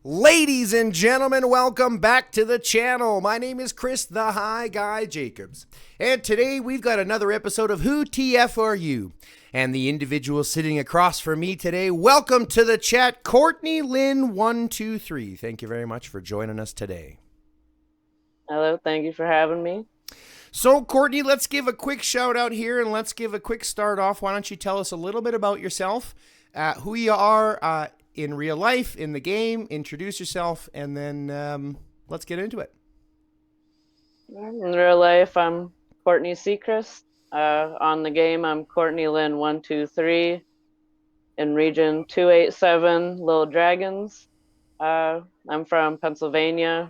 Ladies and gentlemen, welcome back to the channel. My name is Chris the High Guy Jacobs. And today we've got another episode of Who TF Are You? And the individual sitting across from me today, welcome to the chat, CourtneyLynn123. Thank you very much for joining us today. Hello, thank you for having me. So, Courtney, let's give a quick shout out here and let's give a quick start off. Why don't you tell us a little bit about yourself, who you are in real life, in the game, introduce yourself, and then let's get into it. In real life, I'm Courtney Seacrest. On the game, I'm CourtneyLynn123 in Region 287, Little Dragons. I'm from Pennsylvania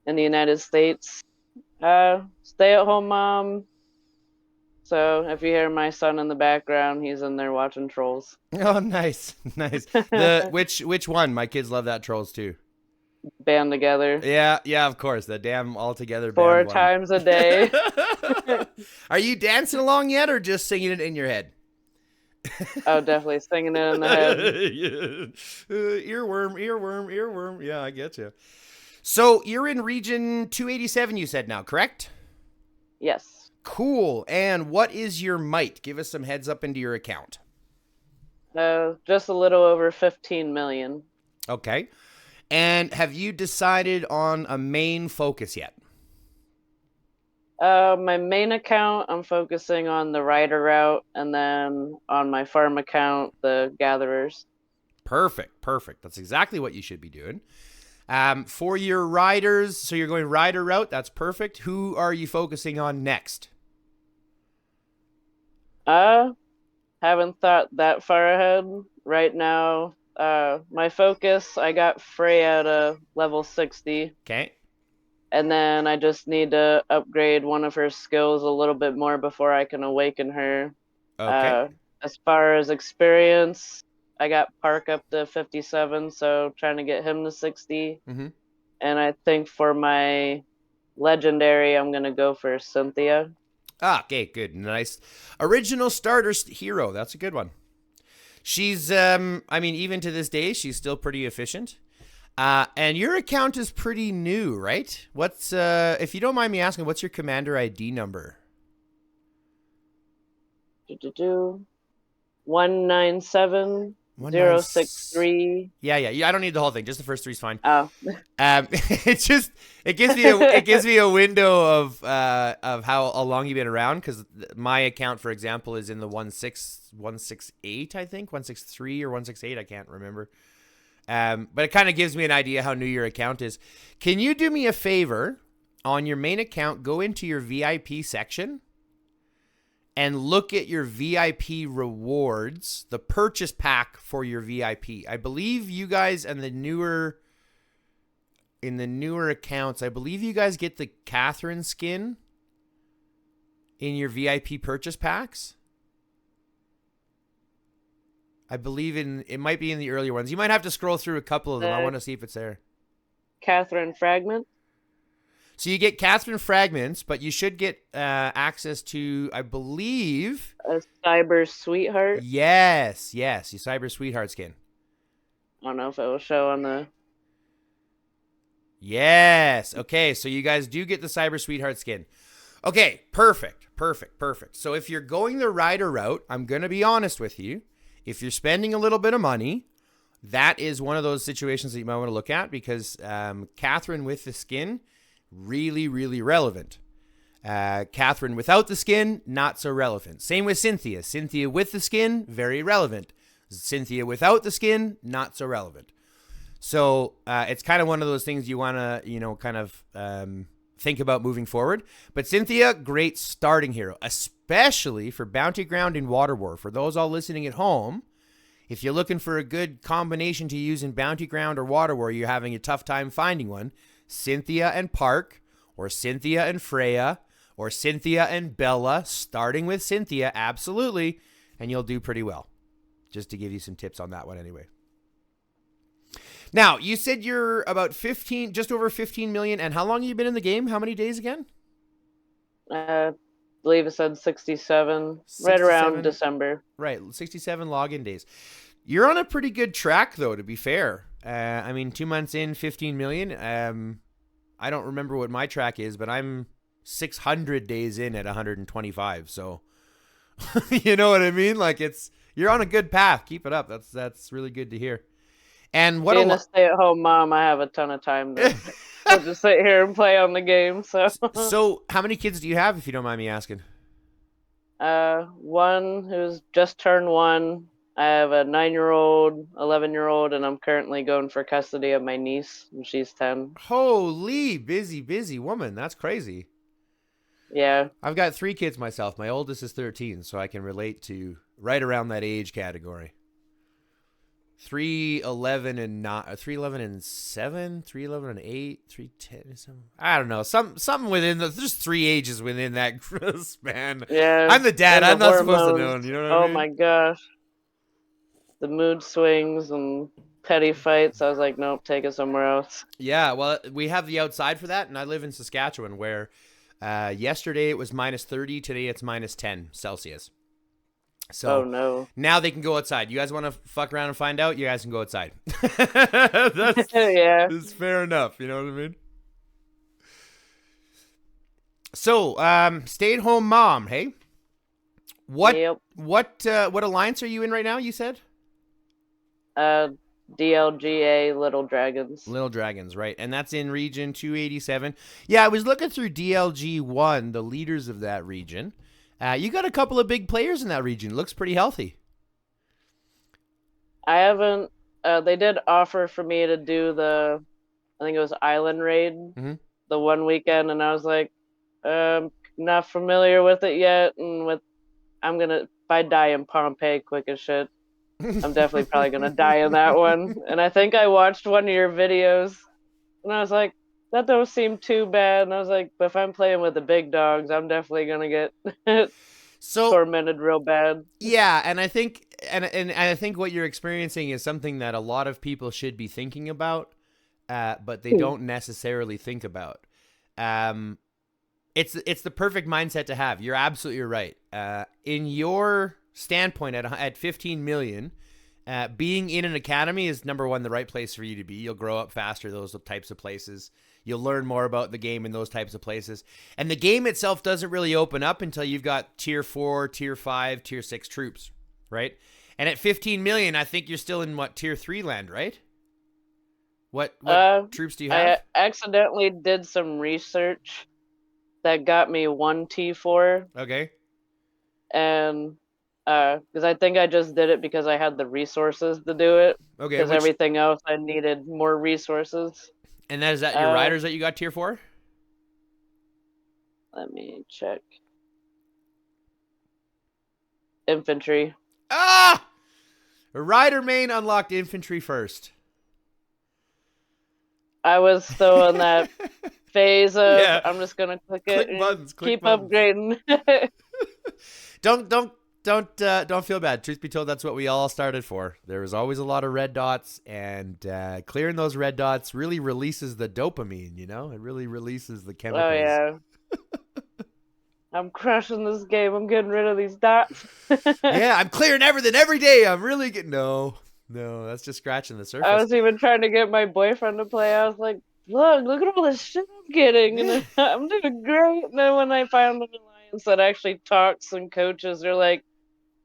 in the United States. Stay-at-home mom. So if you hear my son in the background, he's in there watching Trolls. Oh, nice, nice. Which one? My kids love that Trolls too. Band together. Yeah, of course. The damn all together. 4 times a day. Are you dancing along yet, or just singing it in your head? Oh, definitely singing it in the head. Earworm. Yeah, I get you. So you're in Region 287, you said now, correct? Yes. Cool. And what is your might? Give us some heads up into your account. Just a little over 15 million. Okay. And have you decided on a main focus yet? My main account, I'm focusing on the rider route, and then on my farm account, the gatherers. Perfect. That's exactly what you should be doing. For your riders, so you're going rider route, that's perfect. Who are you focusing on next? Haven't thought that far ahead. Right now, my focus, I got Freya to level 60. Okay. And then I just need to upgrade one of her skills a little bit more before I can awaken her. Okay. As far as experience, I got Park up to 57, so trying to get him to 60. Mm-hmm. And I think for my legendary, I'm going to go for Cynthia. Okay, good. Nice. Original starter hero. That's a good one. She's, even to this day, she's still pretty efficient. And your account is pretty new, right? What's, if you don't mind me asking, what's your commander ID number? 197063. Yeah. I don't need the whole thing. Just the first 3 is fine. Oh. It gives me a window of how long you've been around, because my account, for example, is in the 168, I think 163 or 168. I can't remember. But it kind of gives me an idea how new your account is. Can you do me a favor on your main account? Go into your VIP section and look at your VIP rewards, the purchase pack for your VIP. I believe you guys in the newer accounts, I believe you guys get the Catherine skin in your VIP purchase packs. I believe it might be in the earlier ones. You might have to scroll through a couple of them. I want to see if it's there. Catherine fragment. So you get Catherine fragments, but you should get access to, I believe, a cyber sweetheart. Yes, your cyber sweetheart skin. I don't know if it will show on the. Yes. Okay, so you guys do get the cyber sweetheart skin. Okay, perfect. So if you're going the rider route, I'm going to be honest with you. If you're spending a little bit of money, that is one of those situations that you might want to look at, because Catherine with the skin, really, really relevant. Catherine without the skin, not so relevant. Same with Cynthia. Cynthia with the skin, very relevant. Cynthia without the skin, not so relevant. So it's kind of one of those things you want to, think about moving forward. But Cynthia, great starting hero, especially for Bounty Ground in Water War. For those all listening at home, if you're looking for a good combination to use in Bounty Ground or Water War, you're having a tough time finding one, Cynthia and Park, or Cynthia and Freya, or Cynthia and Bella, starting with Cynthia, absolutely, and you'll do pretty well. Just to give you some tips on that one anyway. Now, you said you're about just over 15 million, and how long have you been in the game? How many days again? I believe it said 67, right around December. Right, 67 login days. You're on a pretty good track, though, to be fair. I mean, 2 months in, 15 million. I don't remember what my track is, but I'm 600 days in at 125. So, you know what I mean? Like you're on a good path. Keep it up. That's really good to hear. And what Being a stay-at-home mom, I have a ton of time to just sit here and play on the game. So, So, how many kids do you have, if you don't mind me asking? one who's just turned 1. I have a 9-year-old, 11-year-old, and I'm currently going for custody of my niece, and she's 10. Holy, busy woman. That's crazy. Yeah. I've got 3 kids myself. My oldest is 13, so I can relate to right around that age category. 311 and 311 and 7, 311 and 8, 310 and 7. I don't know. Something within there's 3 ages within that span. Yeah. I'm the dad. I'm not hormones. supposed to know. You know what I mean? Oh my gosh. The mood swings and petty fights. I was like, nope, take it somewhere else. Yeah, well, we have the outside for that, and I live in Saskatchewan, where yesterday it was minus 30. Today it's minus 10 Celsius. So oh no. Now they can go outside. You guys want to fuck around and find out? You guys can go outside. That's, yeah. That's fair enough. You know what I mean? So, stay-at-home mom, hey? What alliance are you in right now, you said? DLGA Little Dragons. Little Dragons, right. And that's in region 287. Yeah, I was looking through DLG1, the leaders of that region. You got a couple of big players in that region. Looks pretty healthy. I haven't. They did offer for me to do I think it was Island Raid, the one weekend, and I was like, not familiar with it yet. And if I die in Pompeii quick as shit, I'm definitely probably gonna die in that one. And I think I watched one of your videos, and I was like, that don't seem too bad. And I was like, but if I'm playing with the big dogs, I'm definitely gonna get tormented real bad. Yeah, and I think and I think what you're experiencing is something that a lot of people should be thinking about, but they don't necessarily think about. It's the perfect mindset to have. You're absolutely right. In your standpoint, at 15 million, being in an academy is number one, the right place for you to be. You'll grow up faster, those types of places. You'll learn more about the game in those types of places. And the game itself doesn't really open up until you've got tier 4, tier 5, tier 6 troops, right? And at 15 million, I think you're still in tier 3 land, right? What troops do you have? I accidentally did some research that got me 1 T4. Okay. And because I think I just did it because I had the resources to do it. Okay. Because everything else I needed more resources. And is that your riders that you got tier 4? Let me check. Infantry. Ah! A rider main unlocked infantry first. I was still in that phase of I'm just gonna click it buttons, keep buttons. upgrading. Don't feel bad. Truth be told, that's what we all started for. There was always a lot of red dots, and clearing those red dots really releases the dopamine, you know? It really releases the chemicals. Oh, yeah. I'm crushing this game. I'm getting rid of these dots. Yeah, I'm clearing everything every day. I'm really getting... No, that's just scratching the surface. I was even trying to get my boyfriend to play. I was like, look at all this shit I'm getting. And I'm doing great. And then when I found an alliance that actually talks and coaches, they're like,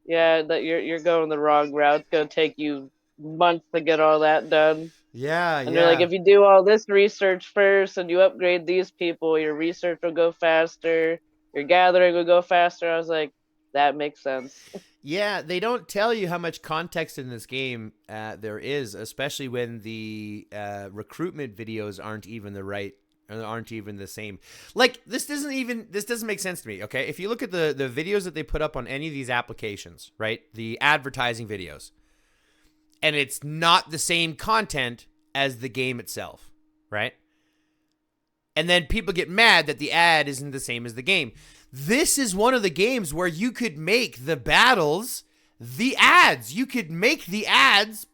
yeah, that you're going the wrong route. It's gonna take you months to get all that done. Yeah, and they're like, if you do all this research first and you upgrade these people, your research will go faster, your gathering will go faster. I was like, that makes sense. Yeah, they don't tell you how much context in this game there is, especially when the recruitment videos aren't even the same. Like, this doesn't make sense to me, okay? If you look at the videos that they put up on any of these applications, right? The advertising videos. And it's not the same content as the game itself, right? And then people get mad that the ad isn't the same as the game. This is one of the games where you could make the battles the ads. You could make the ads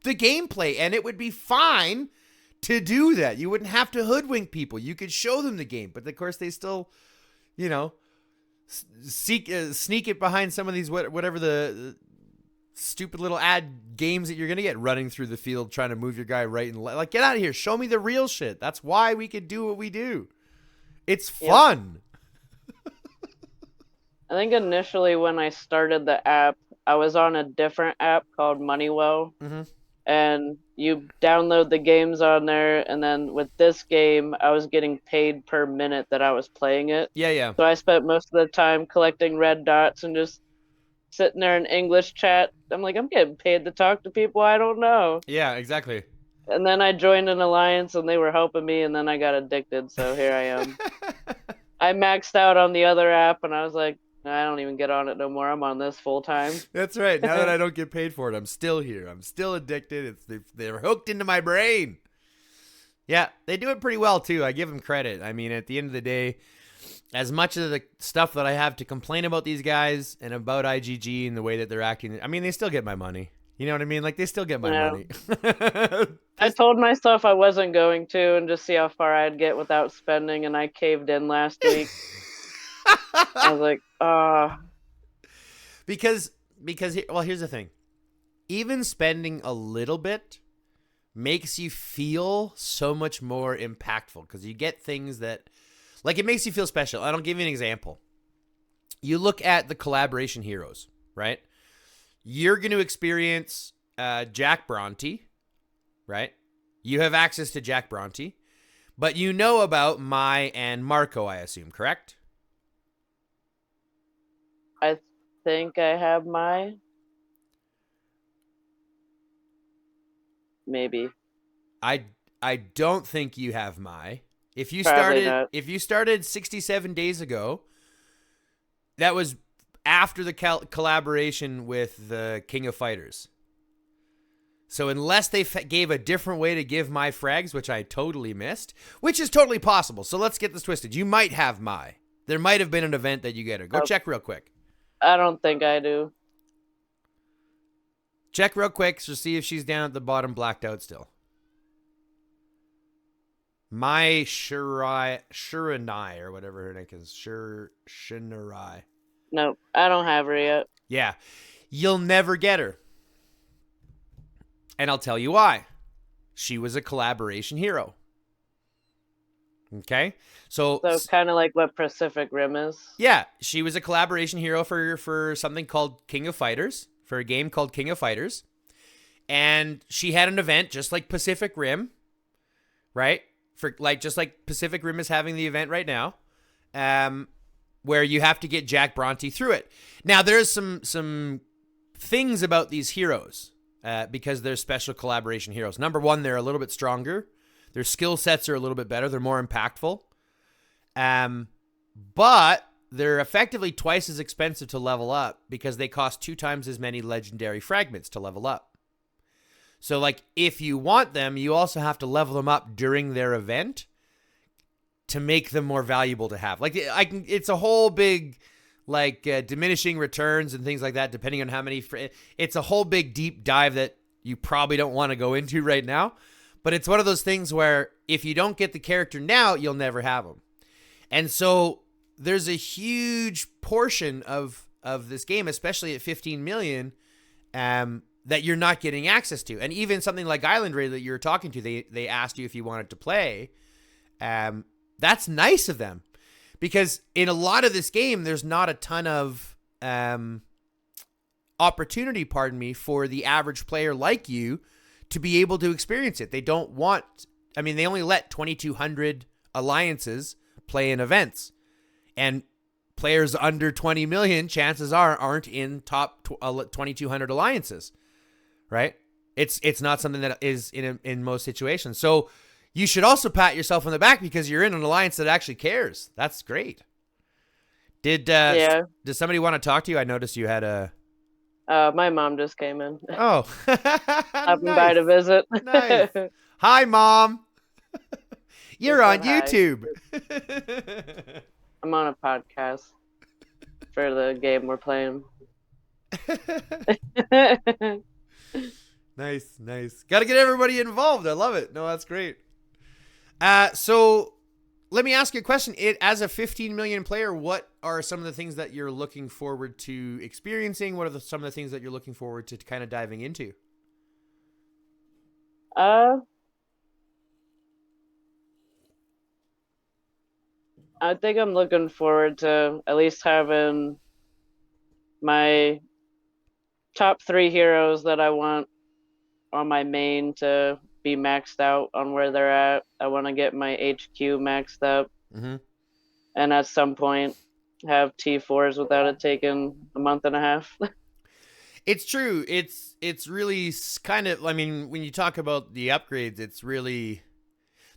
the gameplay, and it would be fine to do that. You wouldn't have to hoodwink people. You could show them the game, but of course they still, sneak it behind some of these whatever the stupid little ad games that you're going to get running through the field trying to move your guy right and left. Like, get out of here. Show me the real shit. That's why we could do what we do. It's fun. I think initially when I started the app, I was on a different app called Moneywell. Mm-hmm. And you download the games on there, and then with this game, I was getting paid per minute that I was playing it. Yeah. So I spent most of the time collecting red dots and just sitting there in English chat. I'm like, I'm getting paid to talk to people I don't know. Yeah, exactly. And then I joined an alliance, and they were helping me, and then I got addicted, so here I am. I maxed out on the other app, and I was like, I don't even get on it no more. I'm on this full time. That's right. Now that I don't get paid for it, I'm still here. I'm still addicted. They're hooked into my brain. Yeah, they do it pretty well, too. I give them credit. I mean, at the end of the day, as much of the stuff that I have to complain about these guys and about IGG and the way that they're acting, I mean, they still get my money. You know what I mean? Like, they still get my money. I told myself I wasn't going to and just see how far I'd get without spending, and I caved in last week. I was like, Because, well, here's the thing. Even spending a little bit makes you feel so much more impactful because you get things that, like, it makes you feel special. I'll give you an example. You look at the collaboration heroes, right? You're going to experience Jack Bronte, right? You have access to Jack Bronte, but you know about Mai and Marco, I assume, correct? I think I have my. Maybe. I don't think you have Mai. If you started 67 days ago, that was after the collaboration with the King of Fighters. So unless they gave a different way to give my frags, which I totally missed, which is totally possible. So let's get this twisted. You might have Mai. There might have been an event that you get her. Go check real quick. I don't think I do. Check real quick to see if she's down at the bottom blacked out still. Mai Shiranai or whatever her name is. Shiranai. Nope, I don't have her yet. Yeah. You'll never get her. And I'll tell you why. She was a collaboration hero. Okay? So kind of like what Pacific Rim is? Yeah. She was a collaboration hero for something called King of Fighters. For a game called King of Fighters. And she had an event just like Pacific Rim. Right? Just like Pacific Rim is having the event right now. Where you have to get Jack Bronte through it. Now, there's some things about these heroes because they're special collaboration heroes. Number one, they're a little bit stronger. Their skill sets are a little bit better. They're more impactful. But they're effectively twice as expensive to level up because they cost 2 times as many legendary fragments to level up. So, like, if you want them, you also have to level them up during their event to make them more valuable to have. Like, it's a whole big, like, diminishing returns and things like that, depending on how many. It's a whole big deep dive that you probably don't want to go into right now. But it's one of those things where if you don't get the character now, you'll never have them. And so there's a huge portion of this game, especially at 15 million, that you're not getting access to. And even something like Island Raid that you were talking to, they asked you if you wanted to play. That's nice of them because in a lot of this game, there's not a ton of opportunity, for the average player like you to be able to experience it. They don't want, they only let 2,200 alliances play in events, and players under 20 million, chances aren't in top 2,200 alliances, right? It's not something that is in most situations. So you should also pat yourself on the back because you're in an alliance that actually cares. That's great. Did somebody want to talk to you? I noticed you had a... my mom just came in. Oh. Stopping by to visit. Nice. Hi, Mom. You're on Hi. YouTube. I'm on a podcast for the game we're playing. Nice. Got to get everybody involved. I love it. No, that's great. So let me ask you a question. As a 15 million player, what are some of the things that you're looking forward to experiencing? What are some of the things that you're looking forward to kind of diving into? Uh, I think I'm looking forward to at least having my top 3 heroes that I want on my main to be maxed out on where they're at. I want to get my HQ maxed up, Mm-hmm. and at some point have T4s without it taking a month and a half. It's true. It's really kind of. I mean, when you talk about the upgrades, it's really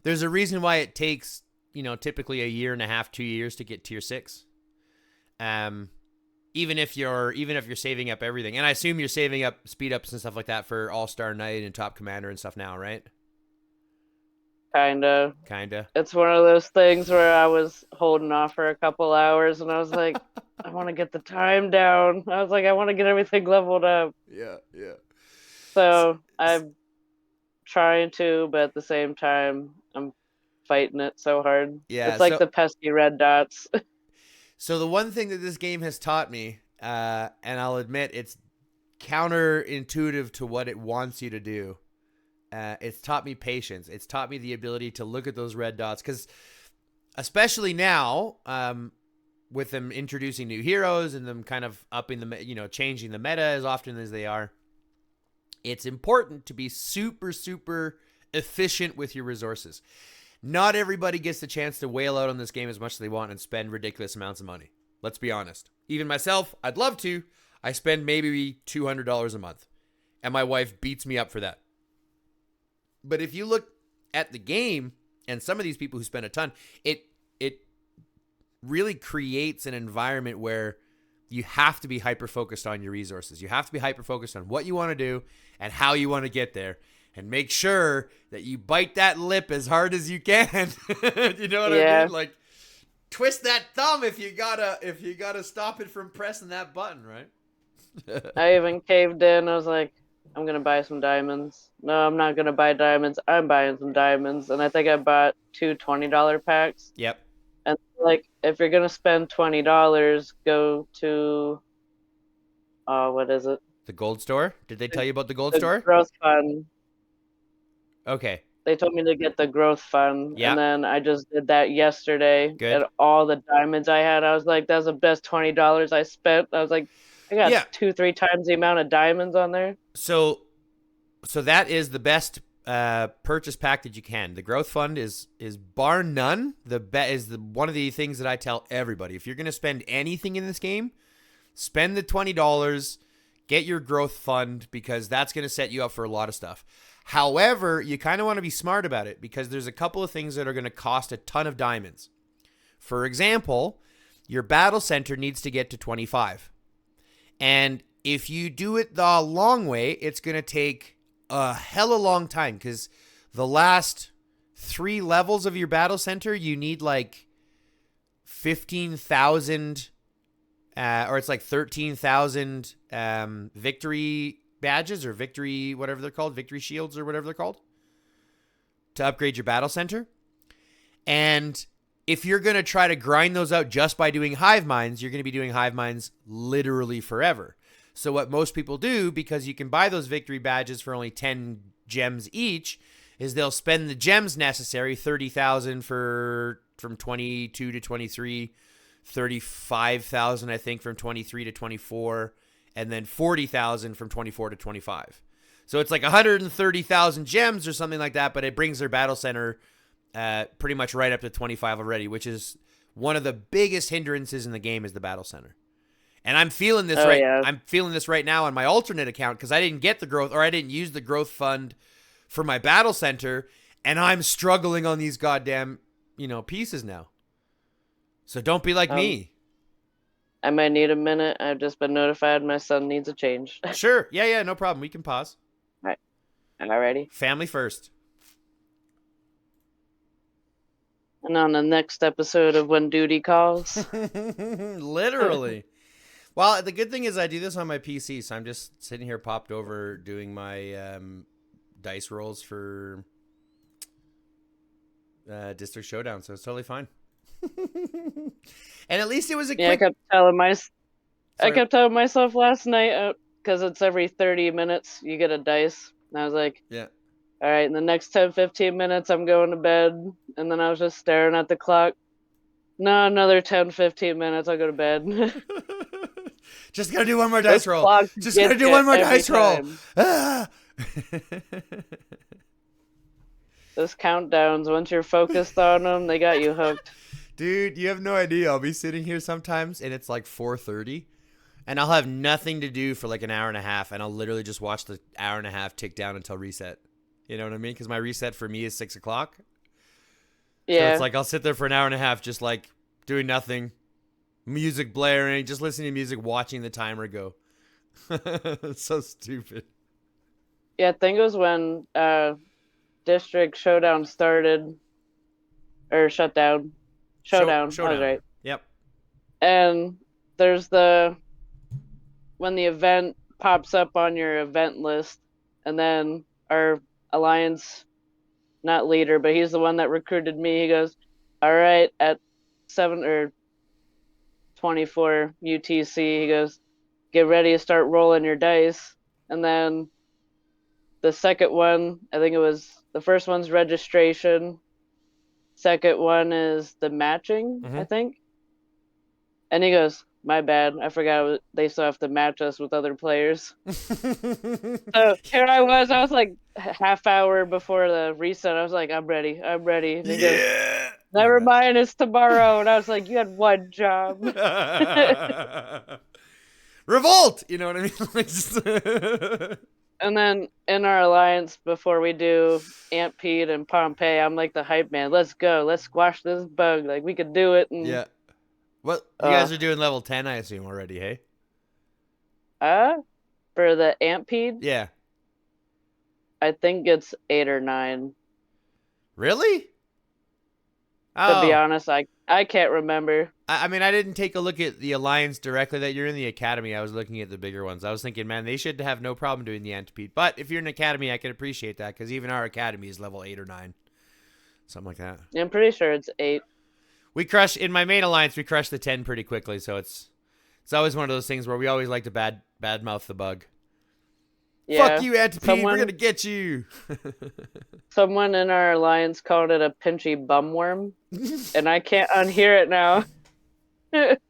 there's a reason why it takes typically a year and a half, 2 years to get tier 6. Even if you're saving up everything, and I assume you're saving up speed ups and stuff like that for All-Star Knight and Top Commander and stuff now, right? Kinda. Kinda. It's one of those things where I was holding off for a couple hours, and I was like, I want to get the time down. I was like, I want to get everything leveled up. Yeah, yeah. So I'm trying to, but at the same time, I'm fighting it so hard. Yeah, It's like the pesky red dots. So the one thing that this game has taught me, and I'll admit it's counterintuitive to what it wants you to do. It's taught me patience. It's taught me the ability to look at those red dots, because especially now, with them introducing new heroes and them kind of upping the, changing the meta as often as they are, it's important to be super, super efficient with your resources. Not everybody gets the chance to whale out on this game as much as they want and spend ridiculous amounts of money. Let's be honest. Even myself, I'd love to. I spend maybe $200 a month, and my wife beats me up for that. But if you look at the game and some of these people who spend a ton, it really creates an environment where you have to be hyper-focused on your resources. You have to be hyper-focused on what you want to do and how you want to get there. And make sure that you bite that lip as hard as you can. You know what I mean? Like, twist that thumb if you gotta stop it from pressing that button, right? I even caved in. I was like, I'm gonna buy some diamonds. No, I'm not gonna buy diamonds. I'm buying some diamonds, and I think I bought 2 $20 packs. Yep. And like, if you're gonna spend $20, go to what is it? The gold store? Did they tell you about the gold store? Growth fund. Okay. They told me to get the growth fund, Yeah. and then I just did that yesterday. Good. And all the diamonds I had, I was like, that's the best $20 I spent. I was like, I got 2-3 times the amount of diamonds on there. So that is the best purchase pack that you can. The growth fund is bar none one of the things that I tell everybody. If you're going to spend anything in this game, spend the $20, get your growth fund, because that's going to set you up for a lot of stuff. However, you kind of want to be smart about it, because there's a couple of things that are going to cost a ton of diamonds. For example, your battle center needs to get to 25. And if you do it the long way, it's going to take a hella long time, because the last 3 levels of your battle center, you need like 15,000 or it's like 13,000 victory badges, or victory, whatever they're called, victory shields or whatever they're called, to upgrade your battle center. And if you're going to try to grind those out just by doing hive mines, you're going to be doing hive mines literally forever. So what most people do, because you can buy those victory badges for only 10 gems each, is they'll spend the gems necessary, 30,000 from 22 to 23, 35,000 I think from 23 to 24, and then 40,000 from 24 to 25. So it's like 130,000 gems or something like that, but it brings their battle center pretty much right up to 25 already, which is one of the biggest hindrances in the game, is the battle center. And I'm feeling this I'm feeling this right now on my alternate account, because I didn't get the growth, or I didn't use the growth fund for my battle center, and I'm struggling on these goddamn, pieces now. So don't be like me. I might need a minute. I've just been notified my son needs a change. Sure. Yeah, no problem. We can pause. All right. Alrighty. Family first. And on the next episode of When Duty Calls. Literally. Well, the good thing is I do this on my PC, so I'm just sitting here popped over doing my dice rolls for District Showdown, so it's totally fine. And at least it was a Yeah, quick. I kept telling myself last night, because it's every 30 minutes you get a dice. And I was like, Yeah. all right, in the next 10, 15 minutes, I'm going to bed. And then I was just staring at the clock. No, another 10, 15 minutes, I'll go to bed. Just gotta do one more This dice roll. clock Just gets gotta do you one more every dice roll. time. Ah! Those countdowns, once you're focused on them, they got you hooked. Dude, you have no idea. I'll be sitting here sometimes and it's like 4:30 and I'll have nothing to do for like an hour and a half and I'll literally just watch the hour and a half tick down until reset. You know what I mean? Because my reset for me is 6 o'clock. Yeah. So it's like I'll sit there for an hour and a half just like doing nothing, music blaring, just listening to music, watching the timer go. It's so stupid. Yeah, I think it was when District Showdown started, or shut down. Showdown, I was right. Yep. And there's when the event pops up on your event list, and then our alliance, not leader, but he's the one that recruited me. He goes, all right, at 7 or 24 UTC, he goes, get ready to start rolling your dice. And then the second one, I think it was, the first one's registration. Second one is the matching, I think. And he goes, my bad, I forgot they still have to match us with other players. So here I was like half hour before the reset. I was like, I'm ready. And he goes, never mind, it's tomorrow. And I was like, you had one job. Revolt! You know what I mean? And then in our alliance, before we do Aunt Pete and Pompeii, I'm like the hype man. Let's go. Let's squash this bug. Like, we could do it. And, yeah. Well, you guys are doing level 10, I assume, already, hey? For the Aunt Pete? Yeah. I think it's 8 or 9. Really? To be honest, I can't remember. I mean, I didn't take a look at the alliance directly that you're in the academy. I was looking at the bigger ones. I was thinking, man, they should have no problem doing the Antipede. But if you're in an academy, I can appreciate that because even our academy is level 8 or 9. Something like that. I'm pretty sure it's 8. In my main alliance, we crush the 10 pretty quickly. So it's always one of those things where we always like to bad mouth the bug. Yeah, fuck you, Antipede. We're going to get you. Someone in our alliance called it a pinchy bumworm. And I can't unhear it now. That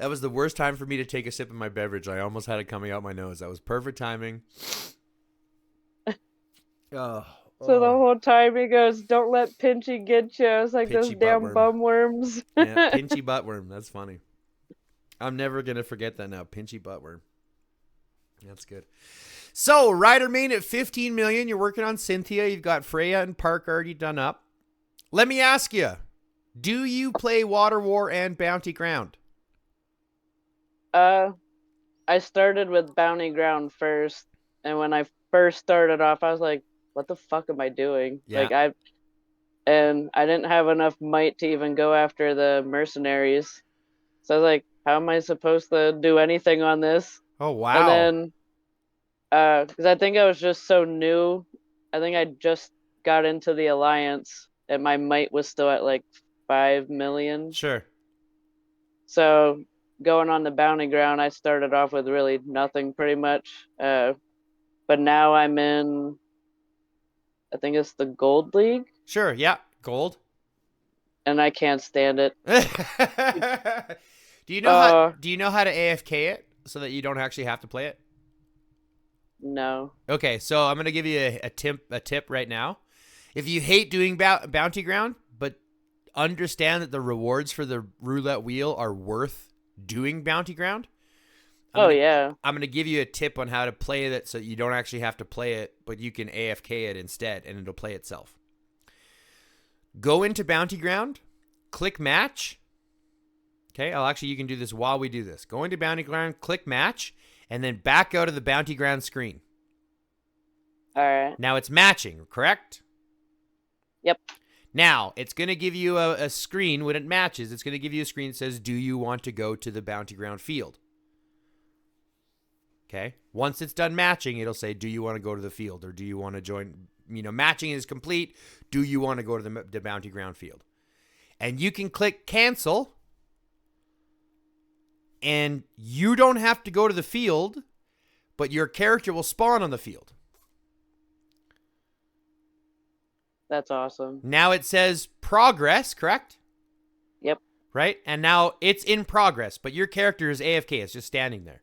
was the worst time for me to take a sip of my beverage. I almost had it coming out my nose. That was perfect timing. So the whole time he goes, don't let Pinchy get you. I was like, those damn bumworms. Yeah, pinchy buttworm. That's funny. I'm never going to forget that now. Pinchy buttworm. That's good. So, Rider main at 15 million. You're working on Cynthia. You've got Freya and Park already done up. Let me ask you, do you play Water War and Bounty Ground? I started with Bounty Ground first. And when I first started off, I was like, what the fuck am I doing? Yeah. Like, I didn't have enough might to even go after the mercenaries. So I was like, how am I supposed to do anything on this? Oh, wow. And then, because I think I was just so new. I think I just got into the alliance and my might was still at like 5 million. Sure. So going on the Bounty Ground, I started off with really nothing pretty much. But now I'm in, I think it's the Gold League. Sure, yeah, gold. And I can't stand it. Do you know how to AFK it so that you don't actually have to play it? No. Okay, so I'm gonna give you a tip right now. If you hate doing Bounty Ground, but understand that the rewards for the roulette wheel are worth doing Bounty Ground. I'm gonna give you a tip on how to play that so you don't actually have to play it, but you can AFK it instead, and it'll play itself. Go into Bounty Ground, click match. Okay, you can do this while we do this. Go into Bounty Ground, click match, and then back out of the Bounty Ground screen. All right. Now it's matching, correct? Yep. Now, it's going to give you a screen when it matches. It's going to give you a screen that says, do you want to go to the Bounty Ground field? Okay. Once it's done matching, it'll say, do you want to go to the field or do you want to matching is complete. Do you want to go to the bounty ground field? And you can click cancel, and you don't have to go to the field, but your character will spawn on the field. That's awesome. Now it says progress, correct? Yep. Right? And now it's in progress, but your character is AFK. It's just standing there.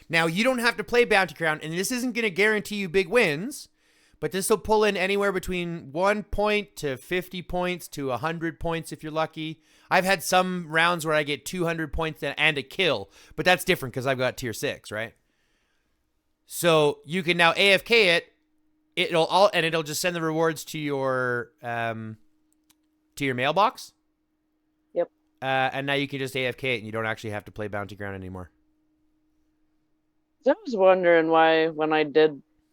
Now, you don't have to play Bounty Ground, and this isn't going to guarantee you big wins, but this will pull in anywhere between 1 point to 50 points to 100 points if you're lucky. I've had some rounds where I get 200 points and a kill, but that's different because I've got tier 6, right? So you can now AFK it. It'll just send the rewards to your mailbox. Yep. And now you can just AFK it, and you don't actually have to play Bounty Ground anymore. I was wondering why, when I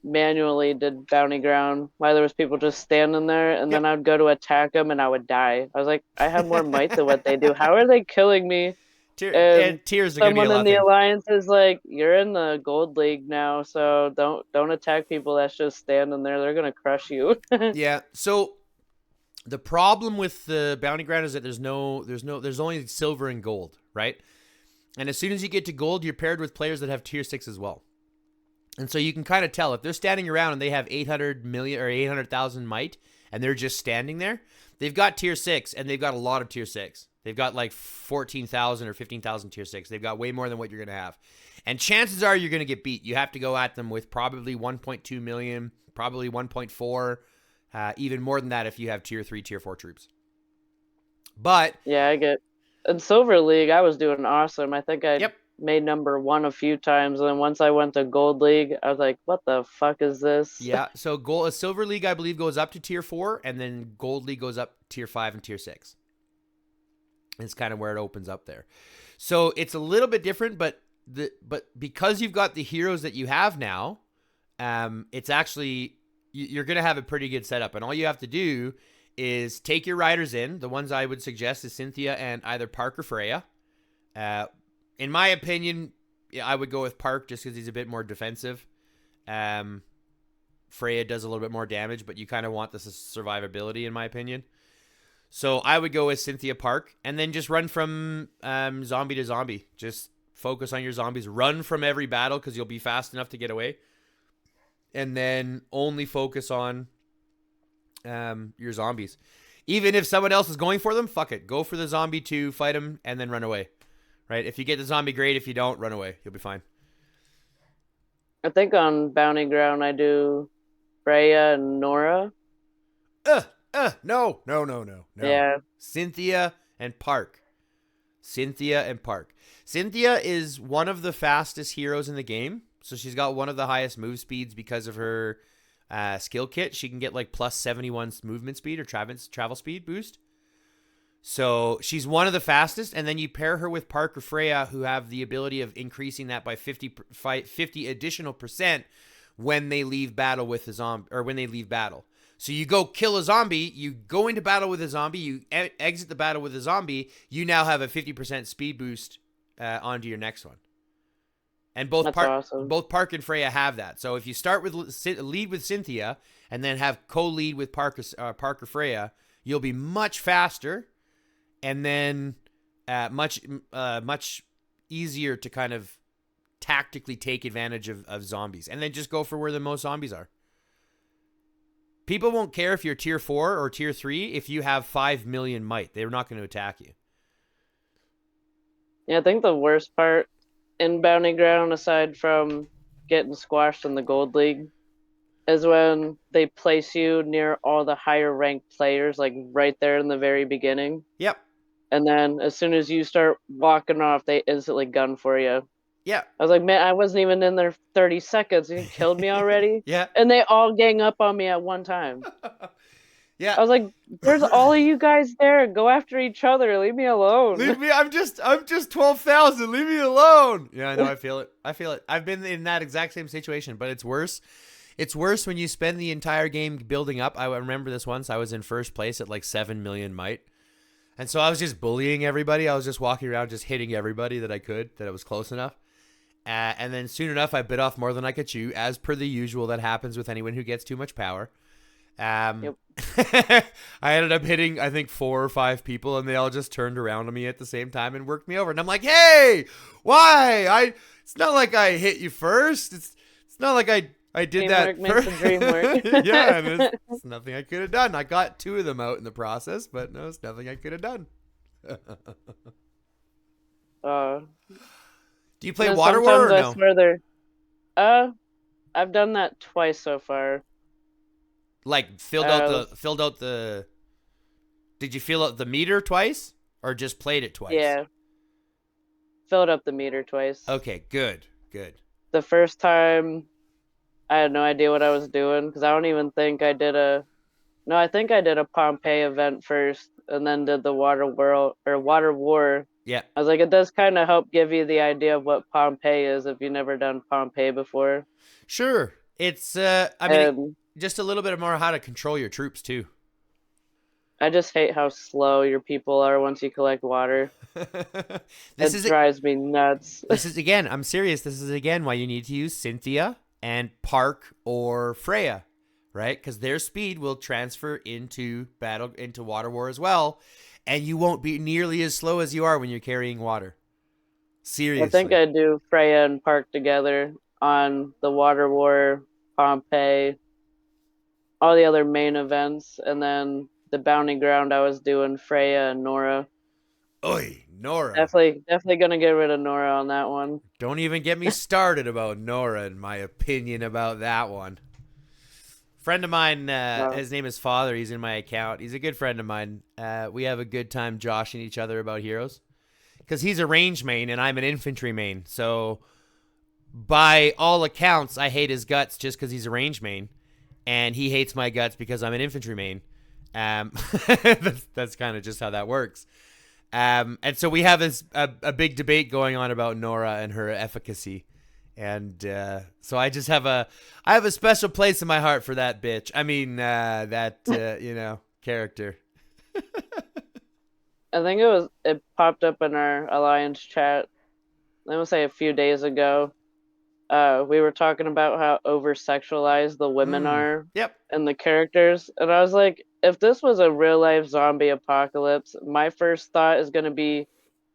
manually did Bounty Ground, why there was people just standing there, and then I'd go to attack them and I would die. I was like, I have more might than what they do. How are they killing me? And tiers are going to be a lot. Someone in the alliance is like, you're in the gold league now, so don't attack people that's just standing there. They're gonna crush you. Yeah. So the problem with the Bounty Ground is that there's only silver and gold, right? And as soon as you get to gold, you're paired with players that have tier 6 as well. And so you can kind of tell if they're standing around and they have 800 million or 800,000 might and they're just standing there, they've got tier 6 and they've got a lot of tier 6. They've got like 14,000 or 15,000 tier 6. They've got way more than what you're going to have. And chances are you're going to get beat. You have to go at them with probably 1.2 million, probably 1.4, even more than that if you have tier 3, tier 4 troops. But yeah, I get. In Silver League, I was doing awesome. I think I made number 1 a few times, and then once I went to Gold League, I was like, "What the fuck is this?" Yeah, so Silver League, I believe, goes up to tier 4, and then Gold League goes up tier 5 and tier 6. It's kind of where it opens up there. So it's a little bit different, but because you've got the heroes that you have now, it's actually you're going to have a pretty good setup, and all you have to do is take your riders in. The ones I would suggest is Cynthia and either Park or Freya. In my opinion, I would go with Park just because he's a bit more defensive. Freya does a little bit more damage, but you kind of want this survivability, in my opinion. So I would go with Cynthia, Park, and then just run from zombie to zombie. Just focus on your zombies. Run from every battle because you'll be fast enough to get away. And then only focus on your zombies. Even if someone else is going for them, fuck it. Go for the zombie to fight him and then run away. Right? If you get the zombie, great. If you don't, run away. You'll be fine. I think on Bounty Ground I do Freya and Nora. No. Yeah. Cynthia and Park. Cynthia is one of the fastest heroes in the game. So she's got one of the highest move speeds because of her skill kit. She can get like plus 71 movement speed or travel speed boost. So she's one of the fastest, and then you pair her with Park or Freya, who have the ability of increasing that by 50 additional percent when they leave battle with the zombie, or when they leave battle. So you go kill a zombie, you go into battle with a zombie, you exit the battle with a zombie, you now have a 50% speed boost onto your next one. And both Park and Freya have that. So if you start with lead with Cynthia and then have co-lead with Park or Freya, you'll be much faster, and then much easier to kind of tactically take advantage of zombies, and then just go for where the most zombies are. People won't care if you're tier 4 or tier 3 if you have 5 million might. They're not going to attack you. Yeah, I think the worst part in Bounty Ground, aside from getting squashed in the Gold League, is when they place you near all the higher ranked players, like right there in the very beginning. Yep. And then as soon as you start walking off, they instantly gun for you. Yeah. I was like, man, I wasn't even in there 30 seconds. You killed me already? Yeah. And they all gang up on me at one time. Yeah. I was like, there's all of you guys there. Go after each other. Leave me alone. Leave me. I'm just 12,000. Leave me alone. Yeah, I know. I feel it. I've been in that exact same situation, but it's worse. It's worse when you spend the entire game building up. I remember this once. I was in first place at like 7 million might. And so I was just bullying everybody. I was just walking around just hitting everybody that I was close enough. And then soon enough, I bit off more than I could chew, as per the usual that happens with anyone who gets too much power. Um, Yep. I ended up hitting, I think, 4 or 5 people, and they all just turned around on me at the same time and worked me over. And I'm like, hey, why? It's not like I hit you first. It's not like I did Teamwork that makes first. the dream work. Yeah, and it's nothing I could have done. I got 2 of them out in the process, but no, it's nothing I could have done. uh, Do you play and Water War sometimes or I no? swear they're. I've done that twice so far. Like Uh, filled out the. Did you fill out the meter twice, or just played it twice? yeah, filled up the meter twice. Okay, good, good. The first time, I had no idea what I was doing because I don't even think I did a. No, I think I did a Pompeii event first, and then did the Water World or Water War. Yeah, I was like, it does kind of help give you the idea of what Pompeii is if you've never done Pompeii before. sure. It's I mean, And just a little bit more how to control your troops too. I just hate how slow your people are once you collect water. this It is drives me nuts. this is again. I'm serious. This is again why you need to use Cynthia and Park or Freya, right? Because their speed will transfer into Water War as well, and you won't be nearly as slow as you are when you're carrying water. I think Seriously. I do Freya and Park together on the Water War, Pompeii, all the other main events, and then the Bounty Ground I was doing Freya and Nora. Oi, Nora. Definitely gonna get rid of Nora on that one. Don't even get me started about Nora and my opinion about that one. Friend of mine, No. his name is Father. He's in my account. He's a good friend of mine. We have a good time joshing each other about heroes because he's a range main and I'm an infantry main. So by all accounts, I hate his guts just because he's a range main, and he hates my guts because I'm an infantry main. That's kind of just how that works. And so we have a big debate going on about Nora and her efficacy. And so I just have a special place in my heart for that bitch. I mean, character. I think it popped up in our alliance chat. I would say a few days ago. We were talking about how over sexualized the women are Yep. and the characters, and I was like, if this was a real life zombie apocalypse, my first thought is gonna be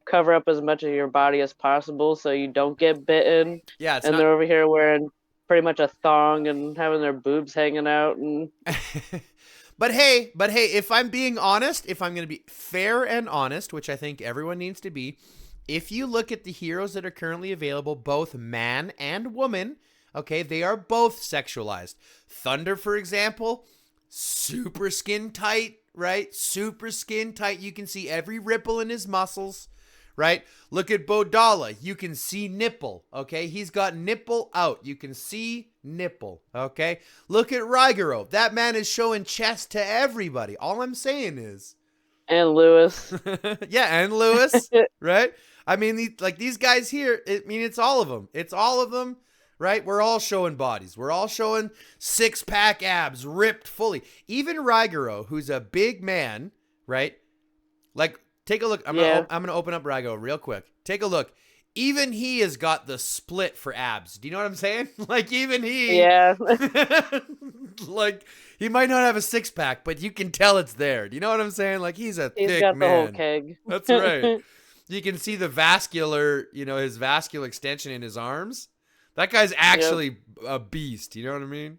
cover up as much of your body as possible so you don't get bitten. Yeah, it's And not. they're over here wearing pretty much a thong and having their boobs hanging out, and But hey, if I'm being honest, if I'm going to be fair and honest, which I think everyone needs to be, if you look at the heroes that are currently available, both man and woman, okay, they are both sexualized. Thunder, for example, super skin tight, right? Super skin tight. You can see every ripple in his muscles, right? Look at Bodala. You can see nipple, okay? He's got nipple out. You can see nipple, okay? Look at Rigoro. That man is showing chest to everybody. All I'm saying is... and Lewis. yeah, and Lewis, right? I mean, these guys here, it's all of them. It's all of them, right? We're all showing bodies. We're all showing six-pack abs, ripped fully. Even Rigoro, who's a big man, right? Like, take a look. I'm gonna open up Rigoro real quick. Take a look. Even he has got the split for abs. Do you know what I'm saying? Like, even he... Yeah. like, he might not have a six-pack, but you can tell it's there. Do you know what I'm saying? Like, he's a He's thick got man. the whole keg. That's right. You can see the vascular, his vascular extension in his arms. That guy's actually a beast. You know what I mean?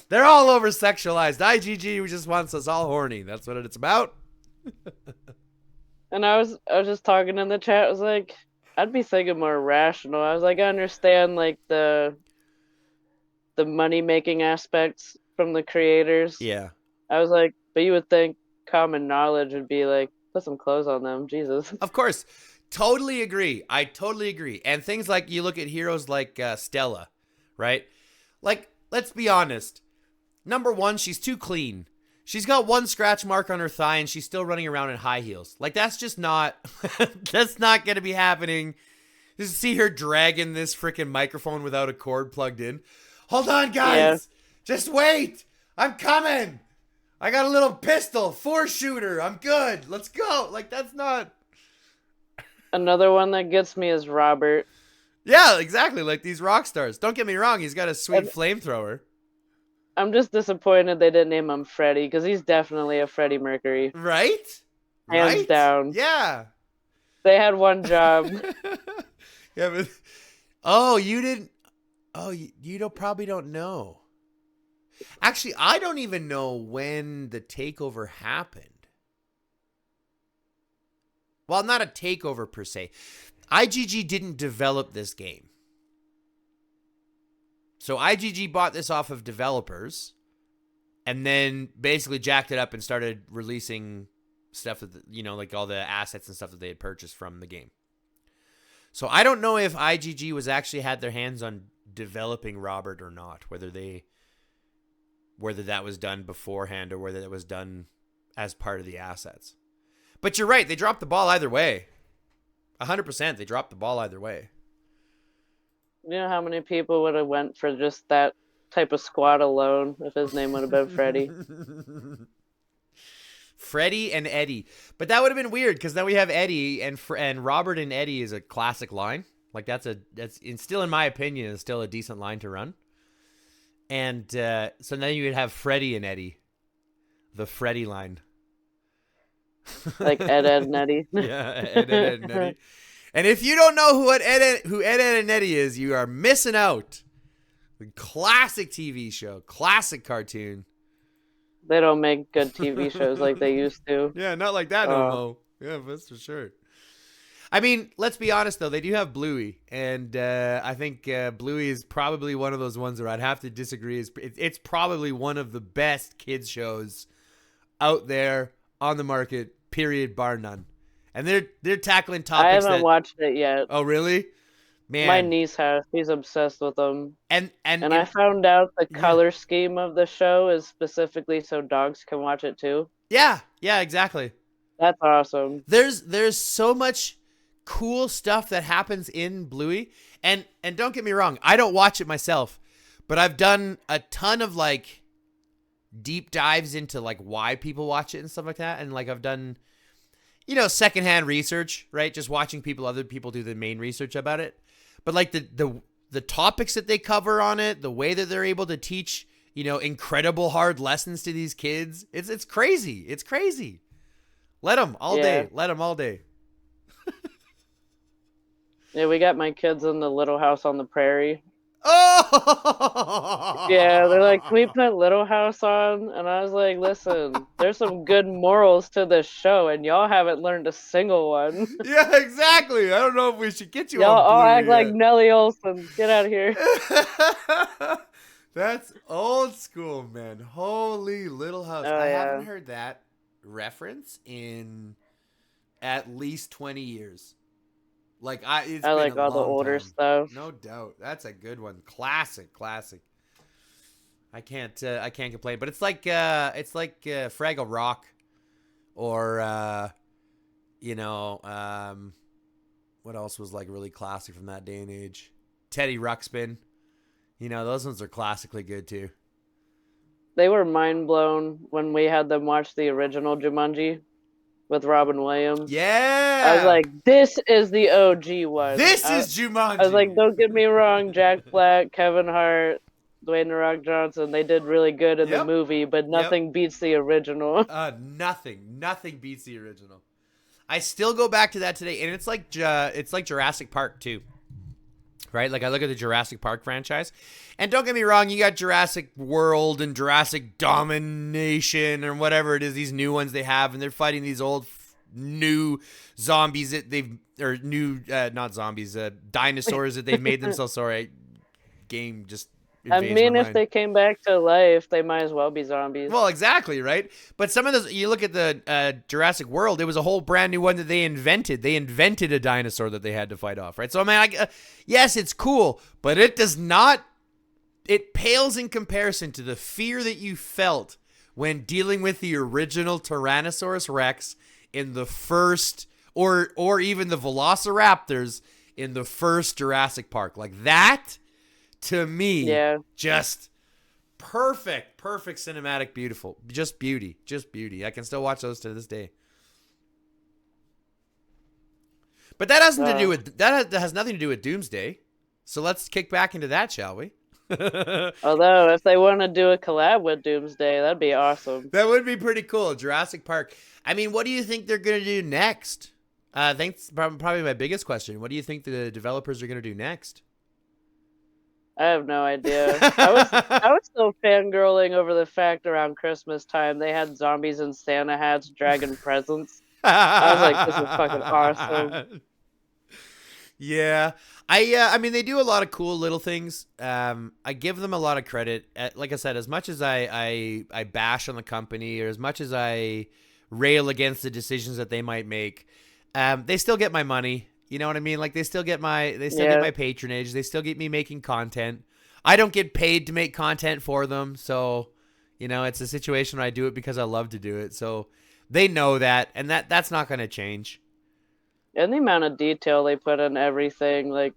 They're all over sexualized. IGG just wants us all horny. That's what it's about. And I was just talking in the chat. I was like, I'd be thinking more rational. I was like, I understand like the money making aspects from the creators. Yeah. I was like, but you would think common knowledge would be like, put some clothes on them, Jesus. Of course. Totally agree. I totally agree. And things like, you look at heroes like Stella, right? Like, let's be honest. Number one, she's too clean. She's got one scratch mark on her thigh and she's still running around in high heels. Like, that's just not, that's not going to be happening. Just see her dragging this freaking microphone without a cord plugged in. Hold on, guys. Yeah. Just wait. I'm coming. I got a little pistol, 4-shooter. I'm good. Let's go. Like, that's not. Another one that gets me is Robert. Yeah, exactly. Like these rock stars. Don't get me wrong. He's got a sweet And flamethrower. I'm just disappointed they didn't name him Freddie because he's definitely a Freddie Mercury, Right? hands Right? down. Yeah. They had one job. Yeah, but oh, you didn't. Oh, you don't probably don't know. Actually, I don't even know when the takeover happened. Well, not a takeover per se. IGG didn't develop this game. So IGG bought this off of developers and then basically jacked it up and started releasing stuff that, like all the assets and stuff that they had purchased from the game. So I don't know if IGG was actually had their hands on developing Robert or not, whether that was done beforehand or whether that was done as part of the assets. But you're right, they dropped the ball either way. 100%, they dropped the ball either way. You know how many people would have went for just that type of squad alone if his name would have been Freddie? Freddie and Eddie. But that would have been weird because now we have Eddie and Robert and Eddie is a classic line. Like that's still in my opinion is still a decent line to run. And so then you would have Freddie and Eddie, the Freddie line. Like Ed, and Eddie. Yeah, Ed, and Eddie. And if you don't know who Ed, and Eddie is, you are missing out. Classic TV show, classic cartoon. They don't make good TV shows like they used to. Yeah, not like that no more. Yeah, that's for sure. I mean, let's be honest though, they do have Bluey, and I think Bluey is probably one of those ones where I'd have to disagree. It's probably one of the best kids shows out there on the market. Period, bar none. And they're tackling topics. I haven't watched it yet. Oh, really? Man, my niece has. She's obsessed with them. And I found out the color scheme of the show is specifically so dogs can watch it too. Yeah, exactly. That's awesome. There's so much cool stuff that happens in Bluey, and don't get me wrong, I don't watch it myself, but I've done a ton of like deep dives into like why people watch it and stuff like that, and like I've done secondhand research, right? Just watching other people do the main research about it. But like the topics that they cover on it, the way that they're able to teach, incredible hard lessons to these kids, it's crazy. It's crazy. Let them all day. Let them all day. Yeah, we got my kids in the Little House on the Prairie. Oh! Yeah, they're like, can we put Little House on? And I was like, listen, there's some good morals to this show, and y'all haven't learned a single one. Yeah, exactly. I don't know if we should get you y'all on all act yet. like Nellie Olson. Get out of here. That's old school, man. Holy Little House. Oh, I yeah. haven't heard that reference in at least 20 years. Like I like all the older stuff. No doubt. That's a good one. Classic. I can't complain. But it's like Fraggle Rock or what else was like really classic from that day and age? Teddy Ruxpin. Those ones are classically good too. They were mind blown when we had them watch the original Jumanji with Robin Williams. Yeah. I was like, this is the OG one. This is Jumanji. I was like, don't get me wrong, Jack Black, Kevin Hart, Dwayne "The Rock" Johnson, they did really good in the movie, but nothing beats the original. Nothing beats the original. I still go back to that today, and it's like Jurassic Park too. Right? Like I look at the Jurassic Park franchise, and don't get me wrong, you got Jurassic World and Jurassic Domination or whatever it is, these new ones they have, and they're fighting these old new zombies that not zombies, dinosaurs that they've made themselves. Sorry, game just invades my mind. If they came back to life, they might as well be zombies. Well, exactly, right? But some of those, you look at the Jurassic World, it was a whole brand new one that they invented. They invented a dinosaur that they had to fight off, right? So, I mean, yes, it's cool, but it pales in comparison to the fear that you felt when dealing with the original Tyrannosaurus Rex in the first, or even the Velociraptors in the first Jurassic Park. Like that, to me, just perfect cinematic, beautiful, just beauty. I can still watch those to this day. But that has nothing to do with Doomsday. So let's kick back into that, shall we? Although, if they want to do a collab with Doomsday, that'd be awesome. That would be pretty cool. Jurassic Park. I mean, what do you think they're going to do next? I think that's probably my biggest question. What do you think the developers are going to do next? I have no idea. I was still fangirling over the fact around Christmas time they had zombies in Santa hats dragging presents. I was like, this is fucking awesome. Yeah, I mean, they do a lot of cool little things. I give them a lot of credit. Like I said, as much as I bash on the company, or as much as I rail against the decisions that they might make, they still get my money. You know what I mean? Like, they still get my patronage. They still get me making content. I don't get paid to make content for them, so it's a situation where I do it because I love to do it. So they know that, and that's not going to change. And the amount of detail they put in everything, like,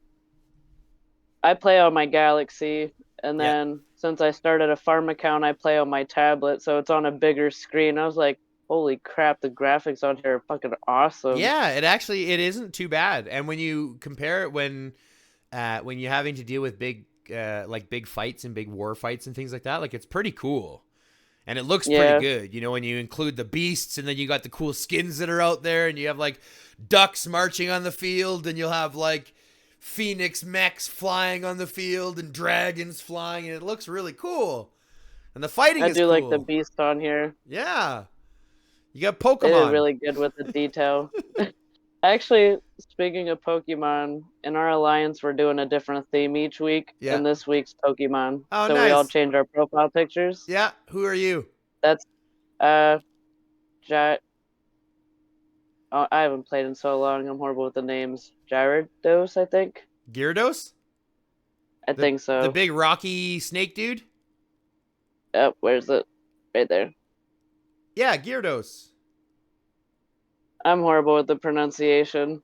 I play on my Galaxy, and then since I started a farm account, I play on my tablet, so it's on a bigger screen. I was like, holy crap, the graphics on here are fucking awesome. Yeah, it isn't too bad. And when you compare it when you're having to deal with big fights and big war fights and things like that, like, it's pretty cool. And it looks pretty good, when you include the beasts, and then you got the cool skins that are out there, and you have like ducks marching on the field, and you'll have like Phoenix mechs flying on the field and dragons flying, and it looks really cool. And the fighting is cool. I do like the beast on here. Yeah. You got Pokemon. They're really good with the detail. Actually, speaking of Pokemon, in our alliance, we're doing a different theme each week. Yeah. And this week's Pokemon. Oh, so nice. We all change our profile pictures. Yeah. Who are you? That's I haven't played in so long. I'm horrible with the names. Gyarados, I think. Gyarados? I think so. The big rocky snake dude? Yep. Where's it? Right there. Yeah, Gyarados. I'm horrible with the pronunciation.